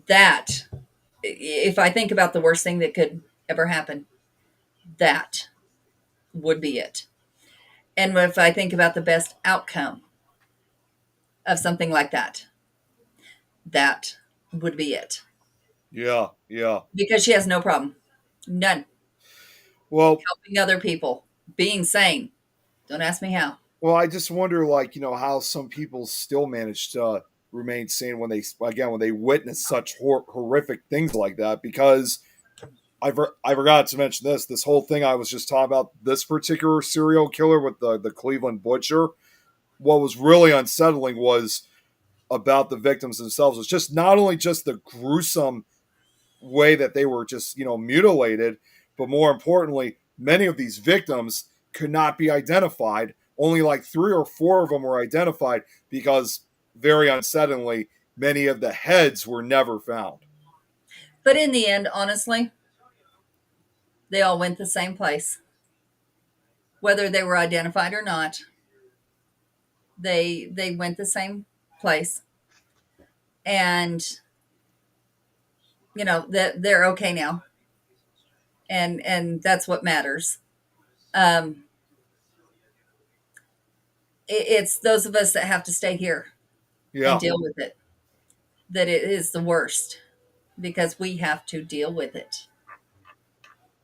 That, if I think about the worst thing that could ever happen, that would be it. And if I think about the best outcome of something like that, that would be it. yeah, yeah. Because she has no problem, none, Well, helping other people, being sane. Don't ask me how. well, I just wonder, like, how some people still manage to remain sane when they witness such horrific things like that. Because I forgot to mention this whole thing I was just talking about, this particular serial killer with the Cleveland Butcher. What was really unsettling was about the victims themselves. It's just not only just the gruesome way that they were just mutilated, but more importantly, many of these victims could not be identified. Only like 3 or 4 of them were identified because, very unsettlingly, many of the heads were never found. But in the end, honestly, they all went the same place. Whether they were identified or not, they went the same place. And that they're okay now. And that's what matters. Um it's those of us that have to stay here and Yeah, deal with it that it is the worst because we have to deal with it.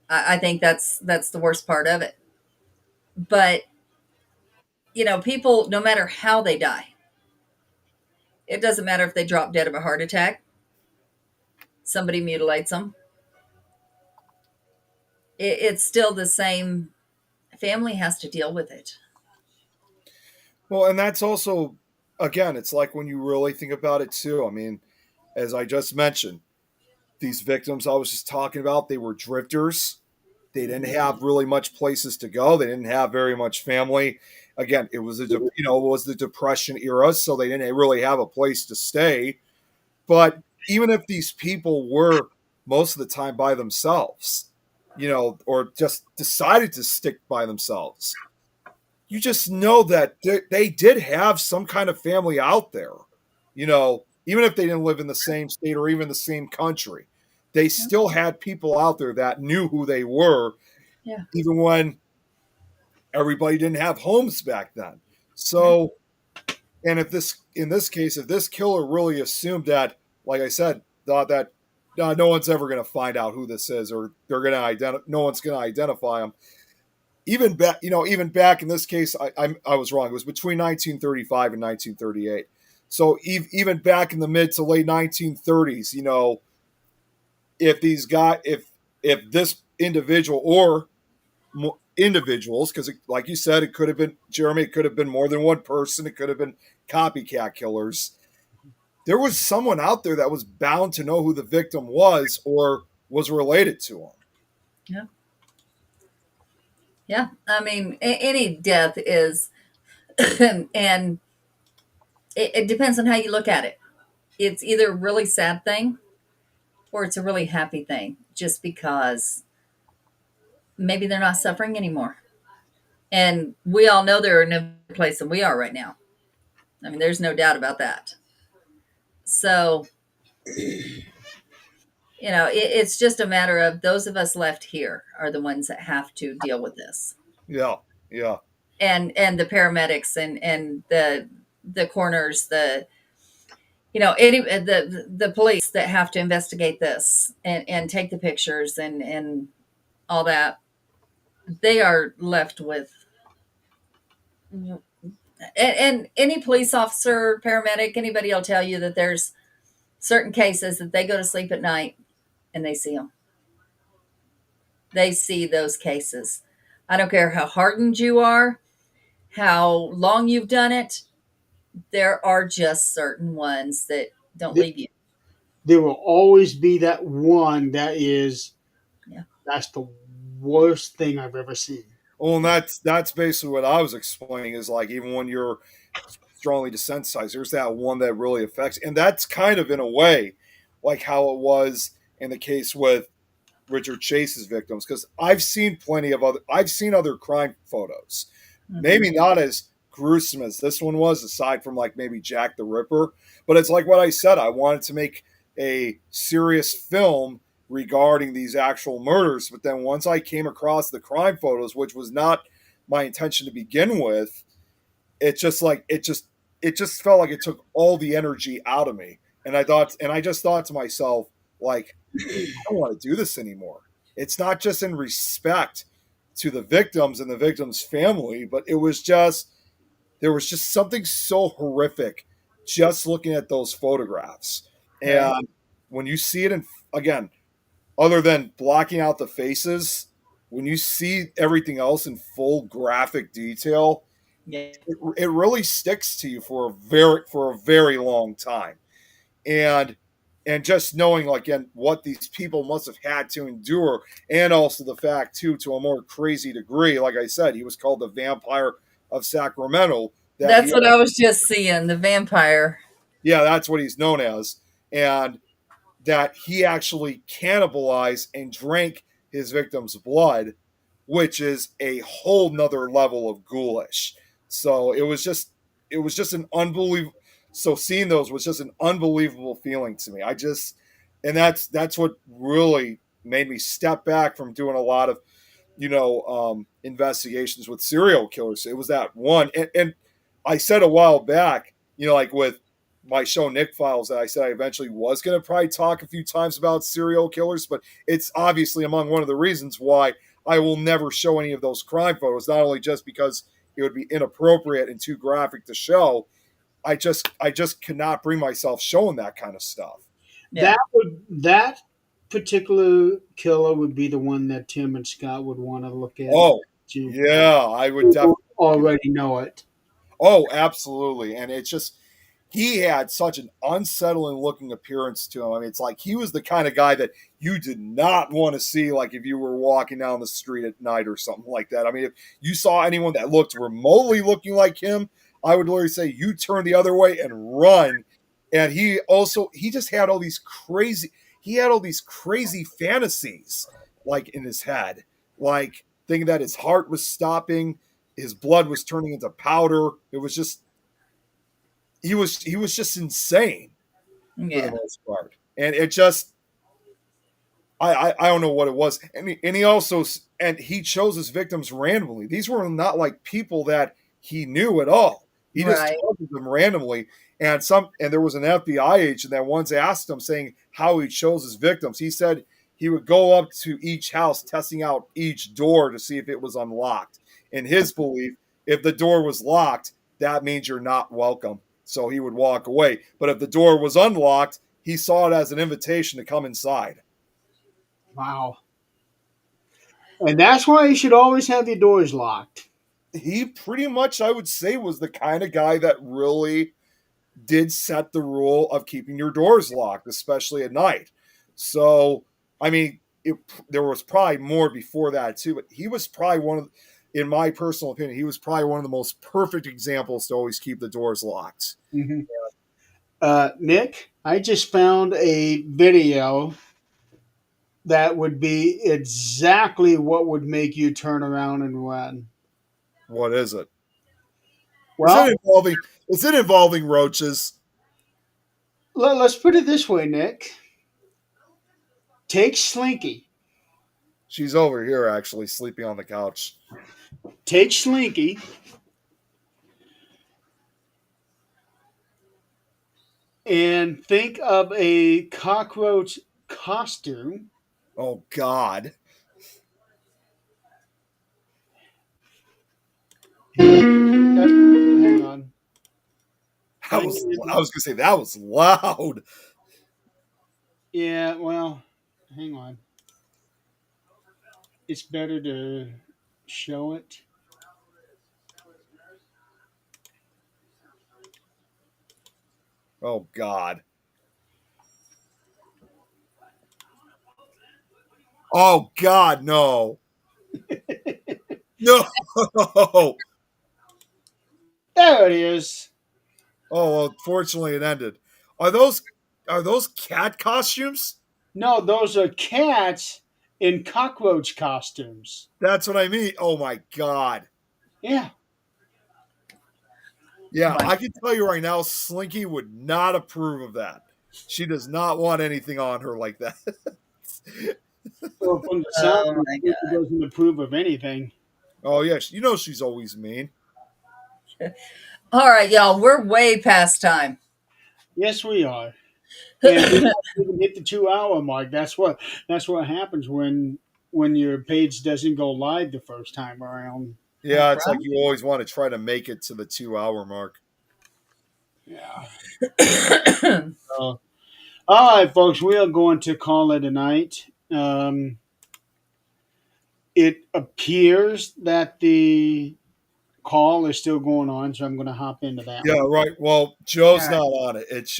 I think that's the worst part of it. But people, no matter how they die, it doesn't matter if they drop dead of a heart attack, somebody mutilates them. It's still the same. Family has to deal with it. well, and that's also, again, it's like when you really think about it too. I mean, as I just mentioned, these victims I was just talking about, they were drifters. They didn't have really much places to go. They didn't have very much family. Again, it was it was the Depression era, so they didn't really have a place to stay. But even if these people were most of the time by themselves, or just decided to stick by themselves, you just know that they did have some kind of family out there. Even if they didn't live in the same state or even the same country, they still had people out there that knew who they were, Yeah. even when everybody didn't have homes back then. So, and in this case, if this killer really assumed that, like I said, thought that no one's ever going to find out who this is, or no one's going to identify him. Even back in this case, I was wrong. It was between 1935 and 1938. So even back in the mid to late 1930s, if these guys, if this individual, or individuals, because like you said, it could have been Jeremy, it could have been more than one person, it could have been copycat killers. There was someone out there that was bound to know who the victim was or was related to him. Yeah. Yeah. I mean, any death is, and it depends on how you look at it. It's either a really sad thing or it's a really happy thing, just because maybe they're not suffering anymore. And we all know they're in a place than we are right now. I mean, there's no doubt about that. So, it's just a matter of those of us left here are the ones that have to deal with this. Yeah, yeah. And the paramedics and the coroners, the police that have to investigate this and take the pictures and all that, they are left with. And any police officer, paramedic, anybody will tell you that there's certain cases that they go to sleep at night and they see them. They see those cases. I don't care how hardened you are, how long you've done it. There are just certain ones that don't leave you. There will always be that one that is, that's the worst thing I've ever seen. Well, and that's basically what I was explaining, is like, even when you're strongly desensitized, there's that one that really affects. And that's kind of, in a way, like how it was in the case with Richard Chase's victims, because I've seen other crime photos, maybe not as gruesome as this one was, aside from like maybe Jack the Ripper, but it's like what I said, I wanted to make a serious film regarding these actual murders. But then once I came across the crime photos, which was not my intention to begin with, it just felt like it took all the energy out of me. And I just thought to myself, like, I don't want to do this anymore. It's not just in respect to the victims and the victims' family, but there was just something so horrific just looking at those photographs. And when you see it again, other than blocking out the faces, when you see everything else in full graphic detail, it really sticks to you for a very long time. And just knowing, again, what these people must have had to endure, and also the fact, too, to a more crazy degree, like I said, he was called the Vampire of Sacramento. That's what I was just seeing, the vampire. Yeah, that's what he's known as. And that he actually cannibalized and drank his victim's blood, which is a whole nother level of ghoulish. So it was just an unbelievable. So seeing those was just an unbelievable feeling to me. And that's what really made me step back from doing a lot of, investigations with serial killers. It was that one. And I said a while back, like with my show Nick Files, that I said I eventually was going to probably talk a few times about serial killers, but it's obviously among one of the reasons why I will never show any of those crime photos, not only just because it would be inappropriate and too graphic to show. I just cannot bring myself showing that kind of stuff. Yeah. That particular killer would be the one that Tim and Scott would want to look at. Oh, yeah, I would definitely already know it. Oh, absolutely. And it's just, he had such an unsettling looking appearance to him. I mean, it's like he was the kind of guy that you did not want to see, like if you were walking down the street at night or something like that. I mean, if you saw anyone that looked remotely looking like him, I would literally say you turn the other way and run. And he just had all these crazy fantasies, like in his head, like thinking that his heart was stopping, his blood was turning into powder. It was just, he was just insane for the most part. And it just, I don't know what it was. And he chose his victims randomly. These were not like people that he knew at all. He just targeted them randomly. And there was an FBI agent that once asked him, saying how he chose his victims. He said he would go up to each house, testing out each door to see if it was unlocked. In his belief, if the door was locked, that means you're not welcome. So he would walk away. But if the door was unlocked, he saw it as an invitation to come inside. Wow. And that's why you should always have your doors locked. He pretty much, I would say, was the kind of guy that really did set the rule of keeping your doors locked, especially at night. So, I mean, there was probably more before that too, but he was probably in my personal opinion, he was probably one of the most perfect examples to always keep the doors locked. Mm-hmm. Nick, I just found a video that would be exactly what would make you turn around and run. What is it? Well, is it involving roaches? let's put it this way, Nick. Take Slinky. She's over here actually sleeping on the couch. Take Slinky. And think of a cockroach costume. Oh God. Hang on. I was gonna say that was loud. Yeah, well, hang on. It's better to show it. Oh God. Oh God, no. No. There it is. Oh, well, fortunately it ended. Are those cat costumes? No, those are cats in cockroach costumes. That's what I mean. Oh my God. Yeah. Yeah, I can tell you right now, Slinky would not approve of that. She does not want anything on her like that. Well, from the sound, it doesn't approve of anything. Oh yeah, you know she's always mean. All right, y'all, we're way past time. Yes, we are. And we haven't even hit the 2-hour mark. That's what happens when your page doesn't go live the first time around. Yeah, it's like you always want to try to make it to the 2-hour mark. Yeah. All right, folks, we are going to call it a night. It appears that the call is still going on, so I'm going to hop into that. Yeah, right. Well, Joe's not on it. It's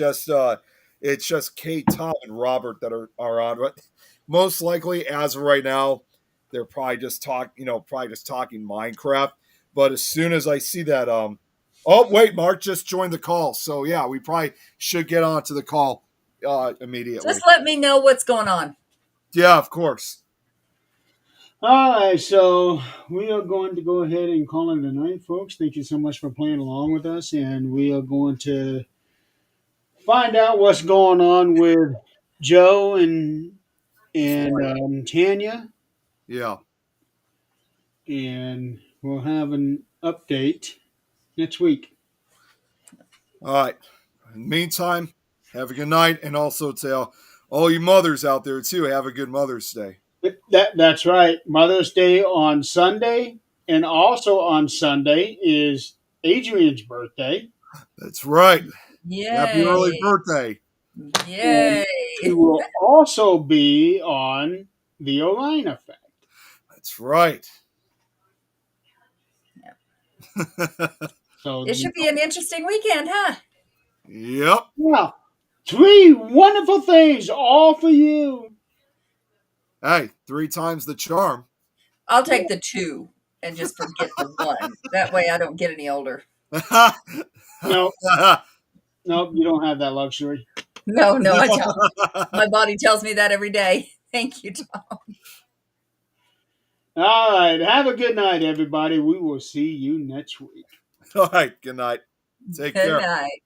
just Kate, Tom, and Robert that are on. But most likely, as of right now, they're probably just talking Minecraft. But as soon as I see that, oh wait, Mark just joined the call. So yeah, we probably should get on to the call immediately. Just let me know what's going on. Yeah, of course. All right, so we are going to go ahead and call it a night, folks. Thank you so much for playing along with us, and we are going to find out what's going on with Joe and Tanya, Yeah. and we'll have an update next week. All right. In the meantime, have a good night, and also tell all you mothers out there too, have a good Mother's Day. That's right. Mother's Day on Sunday, and also on Sunday is Adrian's birthday. That's right. Yay. Happy early birthday. Yay. He will also be on the Orion Effect. That's right. So It should be an interesting weekend, huh? Yep. Yeah. 3 wonderful things, all for you. Hey, 3 times the charm. I'll take the 2 and just forget the 1. That way I don't get any older. No, you don't have that luxury. No, I don't. My body tells me that every day. Thank you, Tom. All right. Have a good night, everybody. We will see you next week. All right. Good night. Take care. Good night.